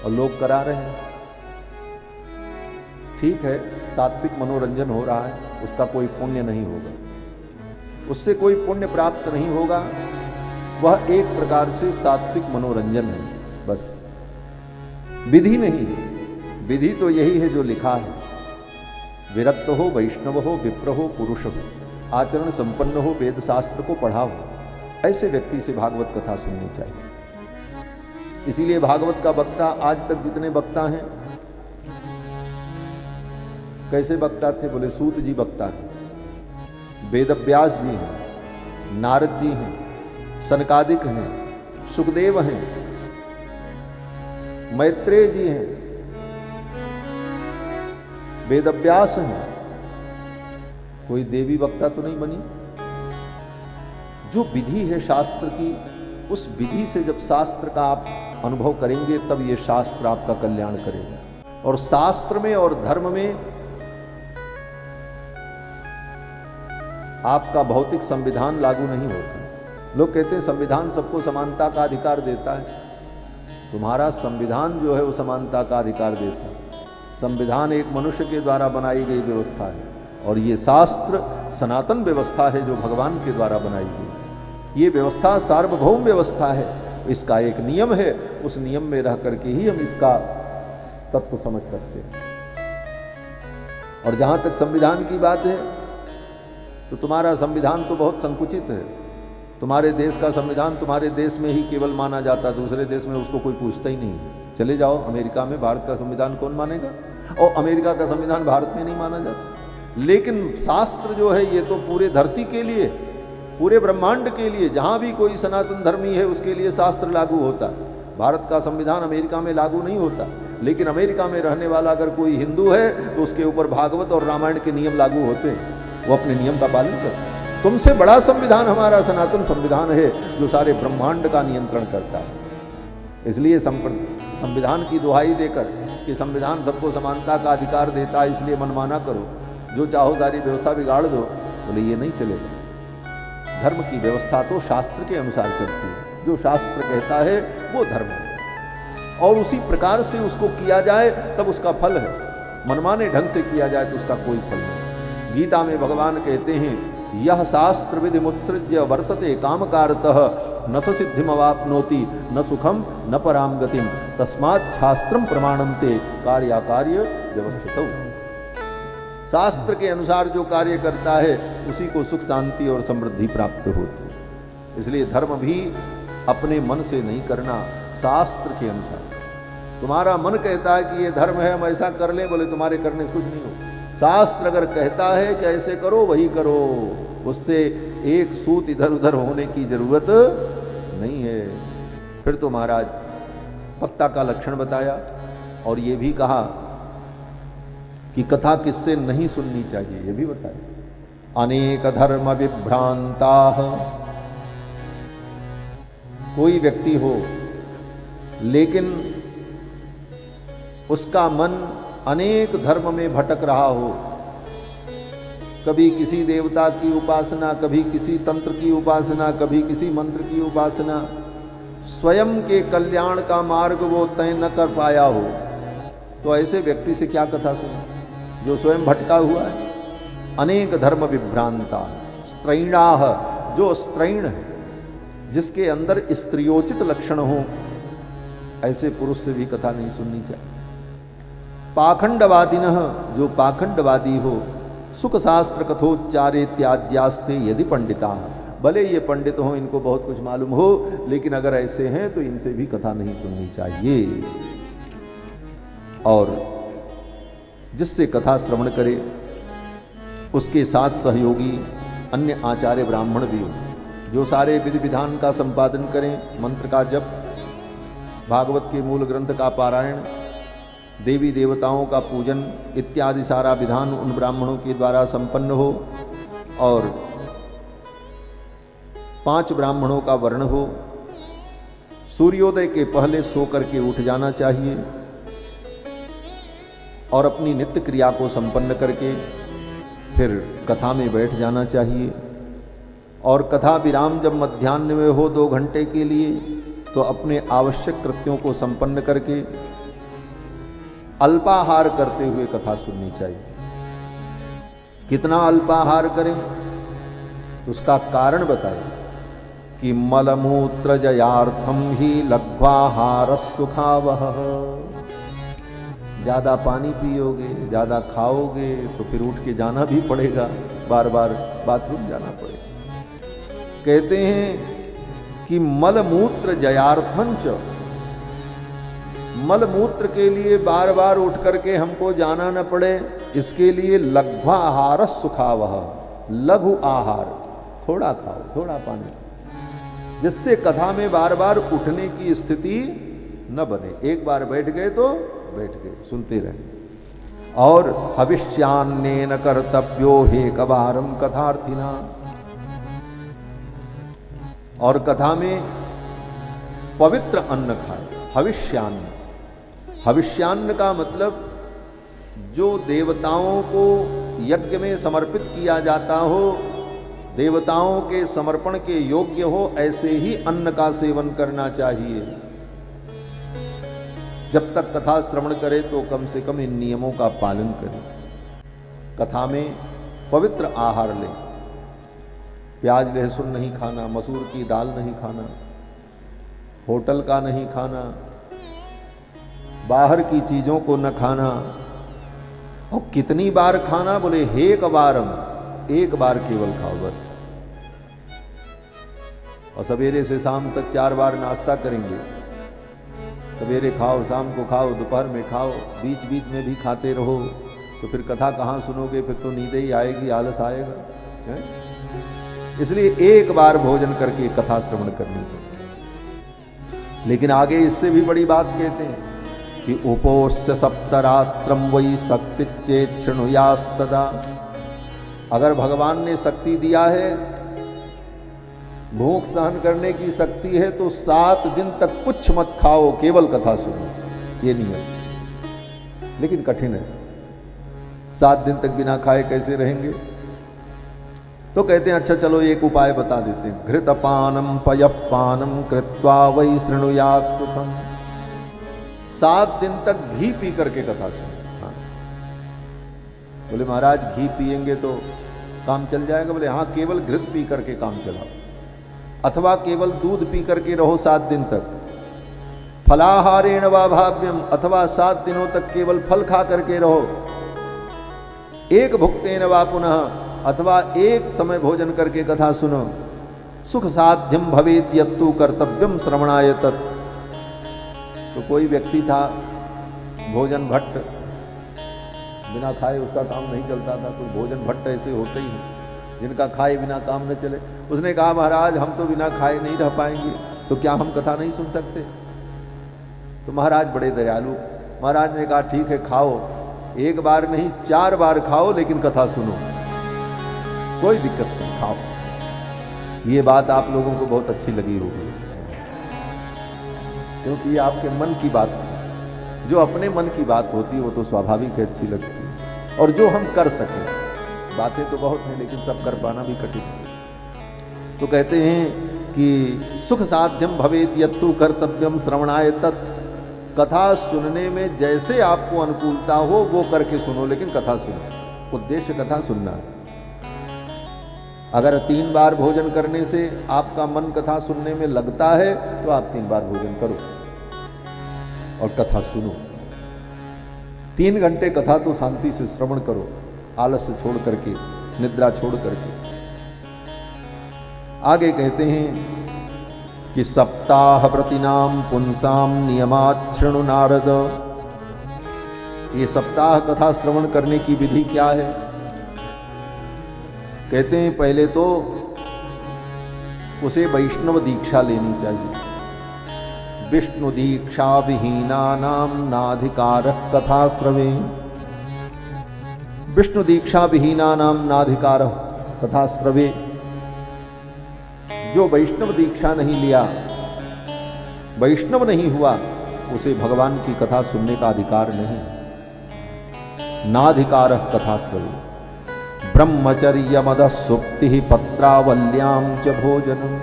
और लोग करा रहे हैं। ठीक है, सात्विक मनोरंजन हो रहा है, उसका कोई पुण्य नहीं होगा, उससे कोई पुण्य प्राप्त नहीं होगा। वह एक प्रकार से सात्विक मनोरंजन है, बस विधि नहीं है। विधि तो यही है जो लिखा है, विरक्त हो, वैष्णव हो, विप्र हो, पुरुष हो, आचरण संपन्न हो, वेद शास्त्र को पढ़ा हो, ऐसे व्यक्ति से भागवत कथा सुननी चाहिए। इसीलिए भागवत का वक्ता आज तक जितने वक्ता हैं, कैसे वक्ता थे? बोले सूत जी वक्ता हैं, वेदव्यास जी हैं, नारद जी हैं, सनकादिक हैं, सुखदेव हैं, मैत्रेय जी हैं, वेदव्यास हैं। कोई देवी वक्ता तो नहीं बनी। जो विधि है शास्त्र की, उस विधि से जब शास्त्र का आप अनुभव करेंगे तब ये शास्त्र आपका कल्याण करेगा। और शास्त्र में और धर्म में आपका भौतिक संविधान लागू नहीं होता। लोग कहते हैं संविधान सबको समानता का अधिकार देता है। तुम्हारा संविधान जो है वो समानता का अधिकार देता है। संविधान एक मनुष्य के द्वारा बनाई गई व्यवस्था है, और ये शास्त्र सनातन व्यवस्था है जो भगवान के द्वारा बनाई गई। ये व्यवस्था सार्वभौम व्यवस्था है, इसका एक नियम है, उस नियम में रह करके ही हम इसका तत्व समझ सकते हैं। और जहां तक संविधान की बात है, तो तुम्हारा संविधान तो बहुत संकुचित है। तुम्हारे देश का संविधान तुम्हारे देश में ही केवल माना जाता, दूसरे देश में उसको कोई पूछता ही नहीं। चले जाओ अमेरिका में, भारत का संविधान कौन मानेगा? और अमेरिका का संविधान भारत में नहीं माना जाता। लेकिन शास्त्र जो है ये तो पूरे धरती के लिए, पूरे ब्रह्मांड के लिए, जहां भी कोई सनातन धर्मी है उसके लिए शास्त्र लागू होता। भारत का संविधान अमेरिका में लागू नहीं होता, लेकिन अमेरिका में रहने वाला अगर कोई हिंदू है तो उसके ऊपर भागवत और रामायण के नियम लागू होते हैं, वो अपने नियम का पालन करता है। तुमसे बड़ा संविधान हमारा सनातन संविधान है जो सारे ब्रह्मांड का नियंत्रण करता है। इसलिए संविधान की दुहाई देकर कि संविधान सबको समानता का अधिकार देता है, इसलिए मनमाना करो, जो चाहो सारी व्यवस्था बिगाड़ दो, बोले ये नहीं चलेगा। धर्म की व्यवस्था तो शास्त्र के अनुसार चलती है, जो शास्त्र कहता है वो धर्म है, और उसी प्रकार से उसको किया जाए तब उसका फल है। मनमाने ढंग से किया जाए तो उसका कोई फल नहीं। गीता में भगवान कहते हैं, यह शास्त्र विधि मुत्सृज्य वर्तते कामकारतः न स सिद्धिमवाप्नोति न सुखम न पराम गतिम तस्मात् शास्त्रम प्रमाणन्ते कार्याकार्य व्यवस्थितौ। शास्त्र के अनुसार जो कार्य करता है उसी को सुख शांति और समृद्धि प्राप्त होती है। इसलिए धर्म भी अपने मन से नहीं करना, शास्त्र के अनुसार। तुम्हारा मन कहता है कि ये धर्म है, हम ऐसा कर लें, बोले तुम्हारे करने से कुछ नहीं हो। शास्त्र अगर कहता है कि ऐसे करो वही करो, उससे एक सूत इधर उधर होने की जरूरत नहीं है। फिर तो महाराज वक्ता का लक्षण बताया और ये भी कहा कि कथा किससे नहीं सुननी चाहिए, ये भी बताया। अनेक धर्म विभ्रांता, कोई व्यक्ति हो लेकिन उसका मन अनेक धर्म में भटक रहा हो, कभी किसी देवता की उपासना, कभी किसी तंत्र की उपासना, कभी किसी मंत्र की उपासना, स्वयं के कल्याण का मार्ग वो तय न कर पाया हो, तो ऐसे व्यक्ति से क्या कथा सुने जो स्वयं भटका हुआ है। अनेक धर्म विभ्रांता स्त्रैणाह, जो स्त्रैण है, जिसके अंदर स्त्रियोचित लक्षण हो, ऐसे पुरुष से भी कथा नहीं सुननी चाहिए। पाखंडवादिनः, जो पाखंडवादी हो, सुख शास्त्र कथोच्चारे त्याज्यास्ते यदि पंडिता, भले ये पंडित हो, इनको बहुत कुछ मालूम हो, लेकिन अगर ऐसे हैं तो इनसे भी कथा नहीं सुननी चाहिए। और जिससे कथा श्रवण करे उसके साथ सहयोगी अन्य आचार्य ब्राह्मण भी हो, जो सारे विधि विधान का संपादन करें, मंत्र का जप, भागवत के मूल ग्रंथ का पारायण, देवी देवताओं का पूजन इत्यादि सारा विधान उन ब्राह्मणों के द्वारा संपन्न हो, और 5 ब्राह्मणों का वर्ण हो। सूर्योदय के पहले सो करके उठ जाना चाहिए और अपनी नित्य क्रिया को संपन्न करके फिर कथा में बैठ जाना चाहिए। और कथा विराम जब मध्याह्न में हो 2 घंटे के लिए, तो अपने आवश्यक कृत्यों को संपन्न करके अल्पाहार करते हुए कथा सुननी चाहिए। कितना अल्पाहार करें उसका कारण बताएं कि मलमूत्र जयार्थम ही लघ्वाहार सुखावह। ज्यादा पानी पियोगे, ज्यादा खाओगे तो फिर उठ के जाना भी पड़ेगा, बार बार बाथरूम जाना पड़ेगा। कहते हैं कि मलमूत्र जयार्थम च, मलमूत्र के लिए बार बार उठ करके हमको जाना न पड़े, इसके लिए लघ्वाहार सुखावह, लघु आहार, थोड़ा खाओ, थोड़ा पानी, जिससे कथा में बार बार उठने की स्थिति न बने। एक बार बैठ गए तो बैठ गए, सुनते रहे। और हविष्यान्नेन कर्तव्यो हे कबारम कथार्थिना, और कथा में पवित्र अन्न खाए। हविष्यान्न, हविष्यान्न का मतलब जो देवताओं को यज्ञ में समर्पित किया जाता हो, देवताओं के समर्पण के योग्य हो, ऐसे ही अन्न का सेवन करना चाहिए। जब तक कथा श्रवण करे तो कम से कम इन नियमों का पालन करें। कथा में पवित्र आहार लें, प्याज लहसुन नहीं खाना, मसूर की दाल नहीं खाना, होटल का नहीं खाना, बाहर की चीजों को न खाना। और कितनी बार खाना, बोले हे कबारम, एक बार केवल खाओ बस। और सवेरे से शाम तक 4 बार नाश्ता करेंगे। सवेरे खाओ, शाम को खाओ, दोपहर में खाओ, बीच बीच में भी खाते रहो। तो फिर कथा कहाँ सुनोगे? फिर तो नींद ही आएगी, आलस आएगा है? इसलिए एक बार भोजन करके कथा श्रवण करनी चाहिए। लेकिन आगे इससे भी बड़ी बात कहते हैं कि उपोष्य सप्तरात्रम वही शक्ति चेत शृणुयास्तदा। अगर भगवान ने शक्ति दिया है, भूख सहन करने की शक्ति है, तो 7 दिन तक कुछ मत खाओ, केवल कथा सुनो। ये नियम, लेकिन कठिन है। 7 दिन तक बिना खाए कैसे रहेंगे? तो कहते हैं अच्छा चलो एक उपाय बता देते हैं। घृतपानम पयपानम कृत्वा वै शृणुयात् सुखम। 7 दिन तक घी पी करके कथा सुनो। हाँ। बोले महाराज घी पिएंगे तो काम चल जाएगा? बोले हाँ, केवल घृत पी करके काम चलाओ, अथवा केवल दूध पी करके रहो 7 दिन तक। फलाहारेण वा भाव्यम, अथवा 7 दिनों तक केवल फल खा करके रहो। एक भुक्तेन वा पुनः, अथवा एक समय भोजन करके कथा सुनो। सुख साध्यम भवेत यत्तु कर्तव्यम श्रवणाय तत्। तो कोई व्यक्ति था भोजन भट्ट, बिना खाए उसका काम नहीं चलता था। कोई भोजन भट्ट ऐसे होते ही हैं जिनका खाए बिना काम न चले। उसने कहा महाराज हम तो बिना खाए नहीं रह पाएंगे, तो क्या हम कथा नहीं सुन सकते? तो महाराज बड़े दयालु, महाराज ने कहा ठीक है खाओ, एक बार नहीं 4 बार खाओ, लेकिन कथा सुनो, कोई दिक्कत नहीं, खाओ। ये बात आप लोगों को बहुत अच्छी लगी होगी, क्योंकि ये आपके मन की बात थी। जो अपने मन की बात होती है वो तो स्वाभाविक है, अच्छी लगती है। और जो हम कर सकें, बातें तो बहुत हैं लेकिन सब कर पाना भी कठिन है। तो कहते हैं कि सुख साध्यम भवेत यत्तु कर्तव्यम श्रवणाय तत्। कथा सुनने में जैसे आपको अनुकूलता हो वो करके सुनो, लेकिन कथा सुनो। उद्देश्य कथा सुनना है। अगर 3 बार भोजन करने से आपका मन कथा सुनने में लगता है तो आप 3 बार भोजन करो और कथा सुनो। 3 घंटे कथा तो शांति से श्रवण करो, आलस्य छोड़ करके, निद्रा छोड़ करके। आगे कहते हैं कि सप्ताह प्रतिनाम पुंसाम नियमात् शृणु नारद। ये सप्ताह कथा श्रवण करने की विधि क्या है? कहते हैं पहले तो उसे वैष्णव दीक्षा लेनी चाहिए। विष्णु दीक्षा विहीना नाम नाधिकारः कथा श्रवे। विष्णु दीक्षा विहीना नाम नाधिकारः कथा श्रवे। जो वैष्णव दीक्षा नहीं लिया, वैष्णव नहीं हुआ, उसे भगवान की कथा सुनने का अधिकार नहीं। नाधिकारः कथा श्रवे। ब्रह्मचर्य मद सुप्ति पत्रावल्याम च भोजनम।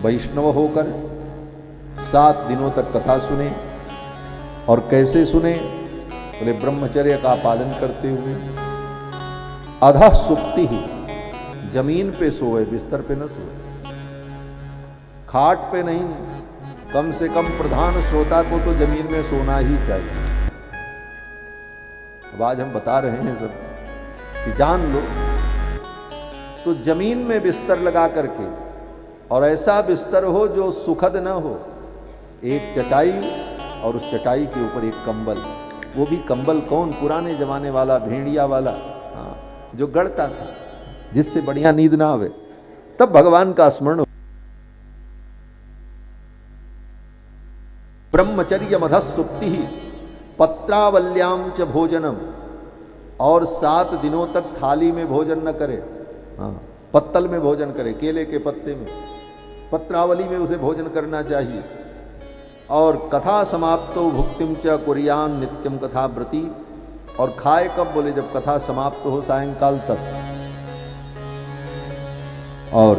वैष्णव होकर 7 दिनों तक कथा सुने। और कैसे सुने? बोले ब्रह्मचर्य का पालन करते हुए। अधः सुप्ति ही, जमीन पे सोए, बिस्तर पे न सोए, खाट पे नहीं। कम से कम प्रधान श्रोता को तो जमीन में सोना ही चाहिए। अब आज हम बता रहे हैं सब कि जान लो। तो जमीन में बिस्तर लगा करके, और ऐसा बिस्तर हो जो सुखद न हो। एक चटाई और उस चटाई के ऊपर एक कंबल। वो भी कंबल कौन? पुराने जमाने वाला, भेड़िया वाला, हाँ, जो गड़ता था, जिससे बढ़िया नींद ना आवे। तब भगवान का स्मरण। ब्रह्मचर्य मधः सुप्ति पत्रावल्याम च भोजनम। और 7 दिनों तक थाली में भोजन न करे, हाँ, पत्तल में भोजन करे, केले के पत्ते में, पत्रावली में उसे भोजन करना चाहिए। और कथा समाप्तो भुक्तिम च कुर्यान नित्यम कथा व्रती। और खाए कब? बोले जब कथा समाप्त हो, सायंकाल तक। और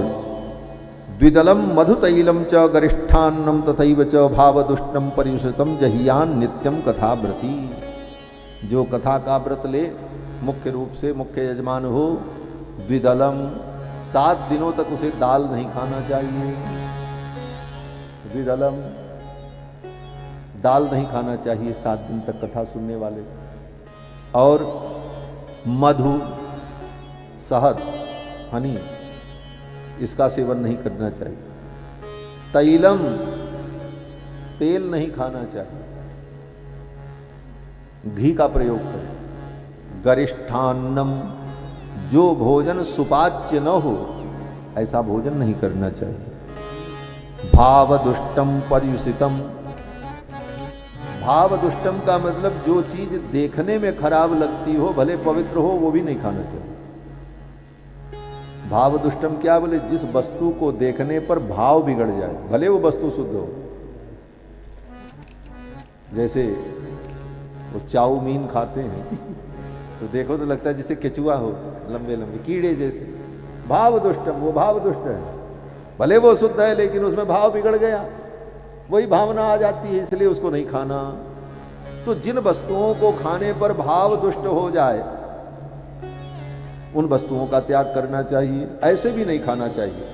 द्विदलम मधुतैलम च गरिष्ठान्नम तथैव च भावदुष्टम परियुषितम जहियान नित्यम कथा व्रती। जो कथा का व्रत ले, मुख्य रूप से मुख्य यजमान हो, द्विदलम, 7 दिनों तक उसे दाल नहीं खाना चाहिए। द्विदलम, दाल नहीं खाना चाहिए 7 दिन तक कथा सुनने वाले। और मधु, शहद, हनी, इसका सेवन नहीं करना चाहिए। तैलम, तेल नहीं खाना चाहिए, घी का प्रयोग करें। गरिष्ठान्नम, जो भोजन सुपाच्य न हो ऐसा भोजन नहीं करना चाहिए। भावदुष्टम पर्युषितम, भावदुष्टम का मतलब जो चीज देखने में खराब लगती हो, भले पवित्र हो, वो भी नहीं खाना चाहिए। भावदुष्टम क्या बोले? जिस वस्तु को देखने पर भाव बिगड़ जाए, भले वो वस्तु शुद्ध हो। जैसे वो चाउमीन खाते हैं तो देखो तो लगता है जैसे केचुआ हो, लंबे लंबे कीड़े जैसे। भावदुष्टम, वो भावदुष्ट है, भले वो शुद्ध है लेकिन उसमें भाव बिगड़ गया, वही भावना आ जाती है, इसलिए उसको नहीं खाना। तो जिन वस्तुओं को खाने पर भाव दुष्ट हो जाए उन वस्तुओं का त्याग करना चाहिए। ऐसे भी नहीं खाना चाहिए।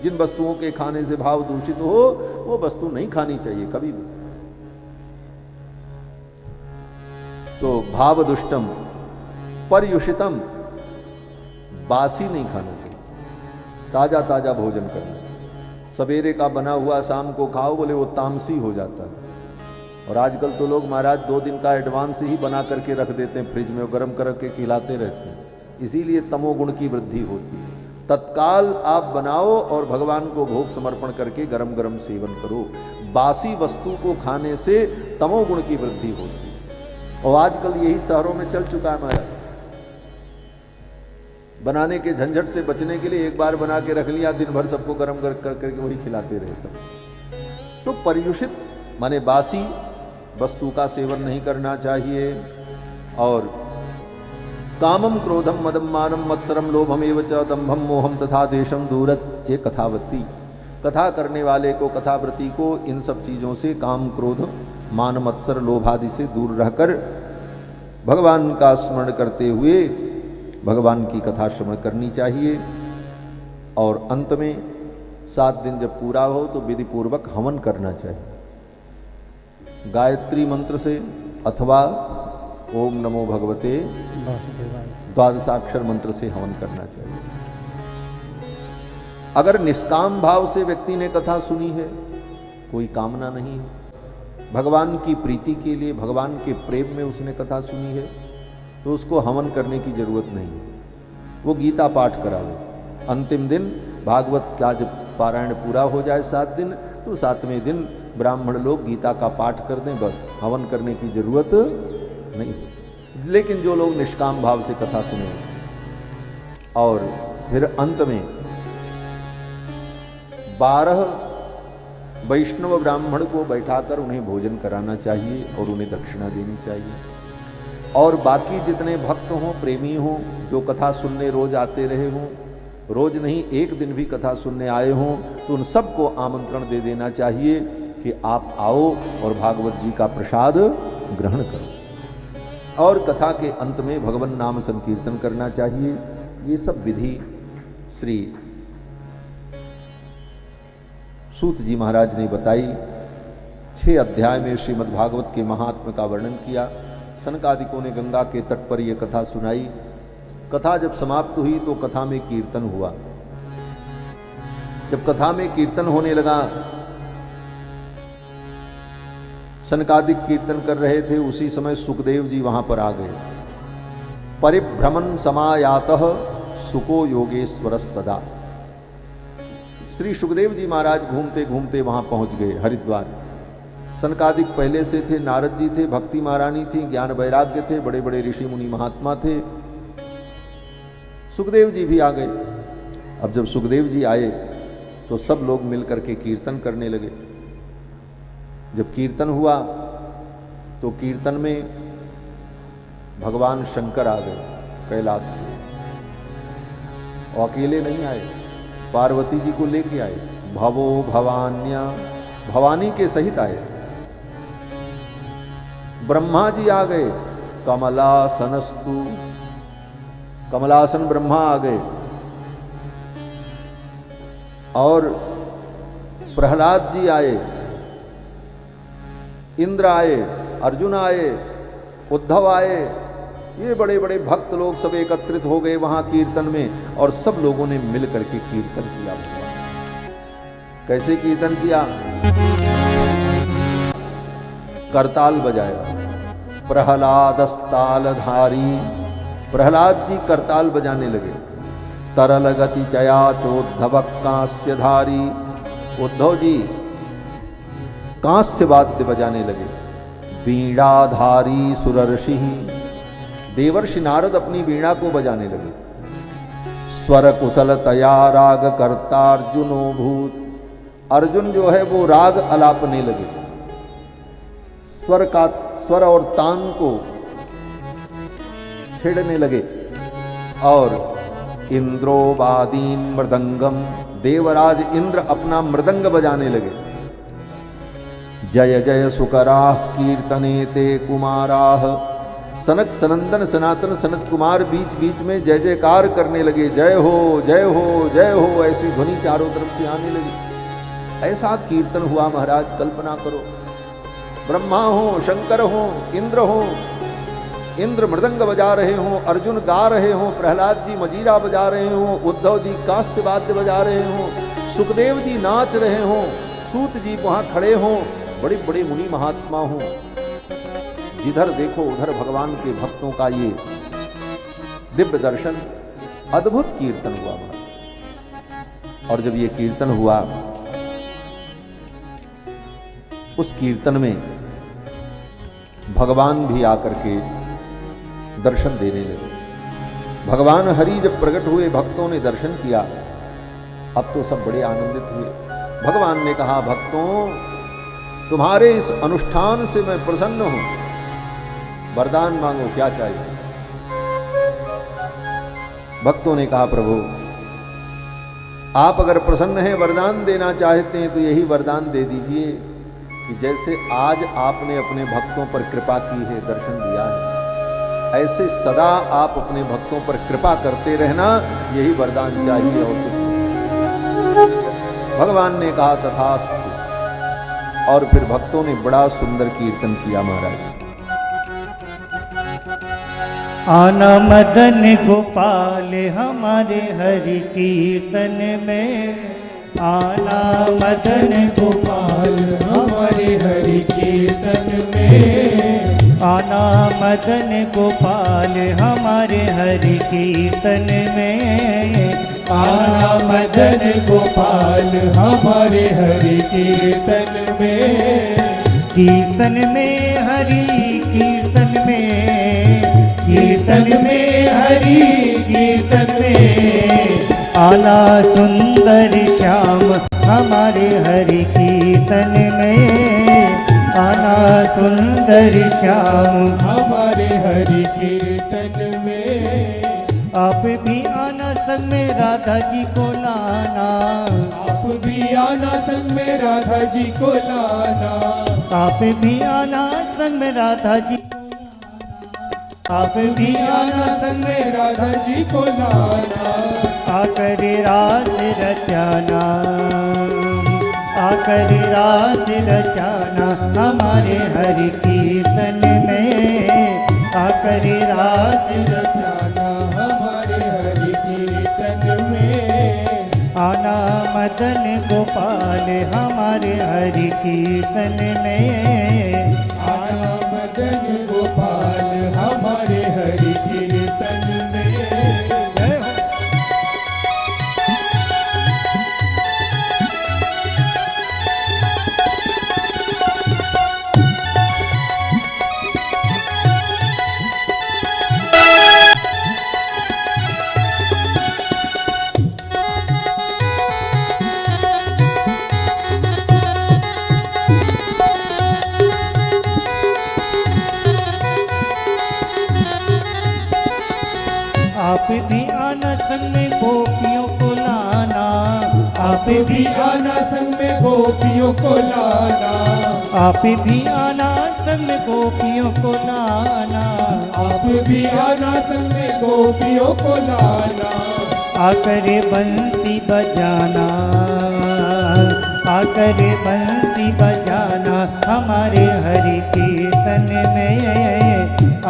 जिन वस्तुओं के खाने से भाव दूषित हो वो वस्तु नहीं खानी चाहिए कभी भी। तो भाव दुष्टम पर्युषितम, बासी नहीं खाना चाहिए, ताजा ताजा भोजन करना। सवेरे का बना हुआ शाम को खाओ, बोले वो तामसी हो जाता है। और आजकल तो लोग महाराज 2 दिन का एडवांस ही बना करके रख देते हैं फ्रिज में, गर्म करके खिलाते रहते हैं, इसीलिए तमोगुण की वृद्धि होती है। तत्काल आप बनाओ और भगवान को भोग समर्पण करके गरम गरम सेवन करो। बासी वस्तु को खाने से तमोगुण की वृद्धि होती है। और आजकल यही शहरों में चल चुका है महाराज। बनाने के झंझट से बचने के लिए एक बार बना के रख लिया, दिन भर सबको गरम कर करके वही खिलाते रहे सब। तो पर्युषित माने बासी वस्तु का सेवन नहीं करना चाहिए। और कामम क्रोधम मदम मानम मत्सरम लोभम एव च दंभम मोहम तथा देशम दूरत चे कथावती। कथा करने वाले को, कथावृत्ति को इन सब चीज़ों से, काम क्रोध मान मत्सर लोभ आदि से दूर रहकर भगवान का स्मरण करते हुए भगवान की कथा श्रवण करनी चाहिए। और अंत में 7 दिन जब पूरा हो तो विधि पूर्वक हवन करना चाहिए। गायत्री मंत्र से अथवा ओम नमो भगवते द्वादशाक्षर मंत्र से हवन करना चाहिए। अगर निष्काम भाव से व्यक्ति ने कथा सुनी है, कोई कामना नहीं है, भगवान की प्रीति के लिए, भगवान के प्रेम में उसने कथा सुनी है, तो उसको हवन करने की जरूरत नहीं है। वो गीता पाठ करा ले। अंतिम दिन भागवत का जब पारायण पूरा हो जाए 7 दिन, तो 7वें दिन ब्राह्मण लोग गीता का पाठ कर दें, बस हवन करने की जरूरत नहीं। लेकिन जो लोग निष्काम भाव से कथा सुने और फिर अंत में 12 वैष्णव ब्राह्मण को बैठाकर उन्हें भोजन कराना चाहिए और उन्हें दक्षिणा देनी चाहिए। और बाकी जितने भक्त हों, प्रेमी हों, जो कथा सुनने रोज आते रहे हों, रोज नहीं एक दिन भी कथा सुनने आए हों, तो उन सबको आमंत्रण दे देना चाहिए कि आप आओ और भागवत जी का प्रसाद ग्रहण करो। और कथा के अंत में भगवान नाम संकीर्तन करना चाहिए। ये सब विधि श्री सूत जी महाराज ने बताई। 6 अध्याय में श्रीमद् भागवत के महात्म्य का वर्णन किया। सनकादिकों ने गंगा के तट पर यह कथा सुनाई। कथा जब समाप्त हुई तो कथा में कीर्तन हुआ। जब कथा में कीर्तन होने लगा, सनकादिक कीर्तन कर रहे थे, उसी समय सुखदेव जी वहां पर आ गए। परिभ्रमण समायातः सुको योगेश्वरस्तदा। श्री सुखदेव जी महाराज घूमते घूमते वहां पहुंच गए हरिद्वार। सनकादिक पहले से थे, नारद जी थे, भक्ति महारानी थी, ज्ञान वैराग्य थे, बड़े बड़े ऋषि मुनि महात्मा थे। सुखदेव जी भी आ गए। अब जब सुखदेव जी आए तो सब लोग मिलकर के कीर्तन करने लगे। जब कीर्तन हुआ तो कीर्तन में भगवान शंकर आ गए कैलाश से। और अकेले नहीं आए, पार्वती जी को लेके आए। भवो भवान्या, भवानी के सहित आए। ब्रह्मा जी आ गए। कमलासनस्तु, कमलासन ब्रह्मा आ गए। और प्रहलाद जी आए, इंद्र आए, अर्जुन आए, उद्धव आए, ये बड़े बड़े भक्त लोग सब एकत्रित हो गए वहां कीर्तन में, और सब लोगों ने मिल करके कीर्तन किया भगवान। कैसे कीर्तन किया? करताल बजाया, प्रहलादस्तालधारी, प्रहलाद जी करताल बजाने लगे। तरल गति चया चोद्धवक कांस्यधारी, उद्धव जी कांस्य वाद्य बजाने लगे। वीणाधारी सुरर्षि, देवर्षि नारद अपनी वीणा को बजाने लगे। स्वर कुशल तया राग करता अर्जुनो भूत, अर्जुन जो है वो राग अलापने लगे, स्वर और तान को छेड़ने लगे। और इंद्रो वादीन मृदंगम, देवराज इंद्र अपना मृदंग बजाने लगे। जय जय सुकराह कीर्तने ते कुमाराह, सनक सनंदन सनातन सनत कुमार बीच बीच में जय जयकार करने लगे। जय हो जय हो जय हो, ऐसी ध्वनि चारों तरफ से आने लगी। ऐसा कीर्तन हुआ महाराज, कल्पना करो। ब्रह्मा हो, शंकर हो, इंद्र हो, इंद्र मृदंग बजा रहे हों, अर्जुन गा रहे हों, प्रहलाद जी मजीरा बजा रहे हों, उद्धव जी कांस्य वाद्य बजा रहे हों, सुखदेव जी नाच रहे हों, सूत जी वहां खड़े हों, बड़े बड़े मुनि महात्मा हों। जिधर देखो उधर भगवान के भक्तों का ये दिव्य दर्शन, अद्भुत कीर्तन हुआ महाराज। और जब ये कीर्तन हुआ, उस कीर्तन में भगवान भी आकर के दर्शन देने लगे। भगवान हरि जब प्रकट हुए, भक्तों ने दर्शन किया। अब तो सब बड़े आनंदित हुए। भगवान ने कहा, भक्तों तुम्हारे इस अनुष्ठान से मैं प्रसन्न हूं, वरदान मांगो, क्या चाहिए? भक्तों ने कहा, प्रभु आप अगर प्रसन्न हैं, वरदान देना चाहते हैं तो यही वरदान दे दीजिए कि जैसे आज आपने अपने भक्तों पर कृपा की है, दर्शन दिया है, ऐसे सदा आप अपने भक्तों पर कृपा करते रहना, यही वरदान चाहिए और कुछ नहीं। भगवान ने कहा तथास्तु। और फिर भक्तों ने बड़ा सुंदर कीर्तन किया महाराज। आना मदन गोपाल हमारे हरि कीर्तन में, आना मदन गोपाल हमारे हरि कीर्तन में, आना मदन गोपाल हमारे हरि कीर्तन में, आना मदन गोपाल हमारे हरि कीर्तन में। कीर्तन में हरि कीर्तन में, कीर्तन में हरि कीर्तन में, आला सुंदर श्याम हमारे हरि कीर्तन में, आना सुंदर श्याम हमारे हरि कीर्तन में। आप भी आना संग में राधा जी को लाना, आप भी आना संग में राधा जी को लाना, आप भी आना संग में राधा जी, आप भी आना संग में राधा जी को लाना। आकर रास रचाना, आकर रास रचाना हमारे हरि कीर्तन में, आकर रास रचाना हमारे हरि कीर्तन में। आना मदन गोपाल हमारे हरि कीर्तन में, आना मदन गोपाल हमारे हरि कीर्तन में। आप भी आना संग में गोपियों को लाना, आप भी आना संग में गोपियों को लाना, आप भी आना संग में गोपियों को लाना, आप भी आना संग में गोपियों को लाना। आकर बंसी बजाना, आकर बंसी बजाना हमारे हरि कीर्तन में,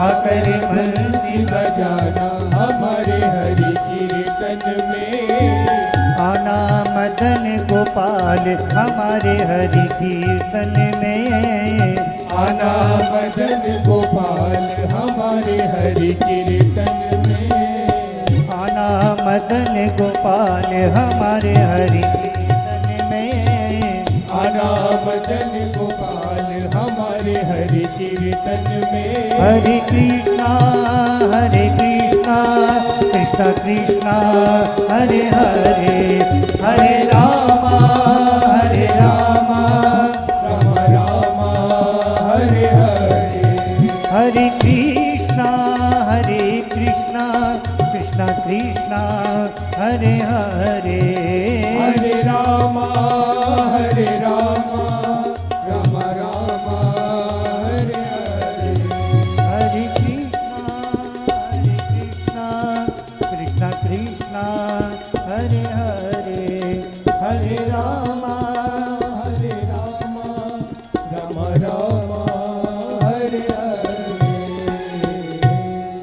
आकर बंसी बजाना हमारे हरि कीर्तन में। आना मदन गोपाल हमारे हरि कीर्तन में, आना मदन गोपाल हमारे हरि कीर्तन में। आना मदन गोपाल हमारे हरि कीर्तन में, आना मदन गोपाल हमारे हरि कीर्तन में। हरे कृष्णा कृष्णा कृष्णा हरे हरे, हरे रामा रामा रामा हरे हरे। हरे कृष्णा कृष्णा कृष्णा हरे हरे, हरे रामा रामा रामा हरे हरे। हरे कृष्णा कृष्णा कृष्णा हरे हरे, हरे रामा रामा रामा हरे हरे।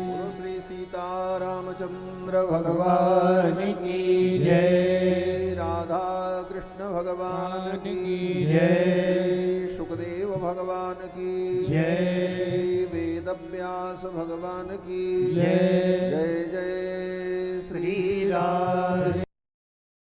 बोलो श्री सीतारामचंद्र भगवान की जय, राधा कृष्ण भगवान की जय, सुखदेव भगवान की जय, वेद व्यास भगवान की जय, जय जय श्री राधे।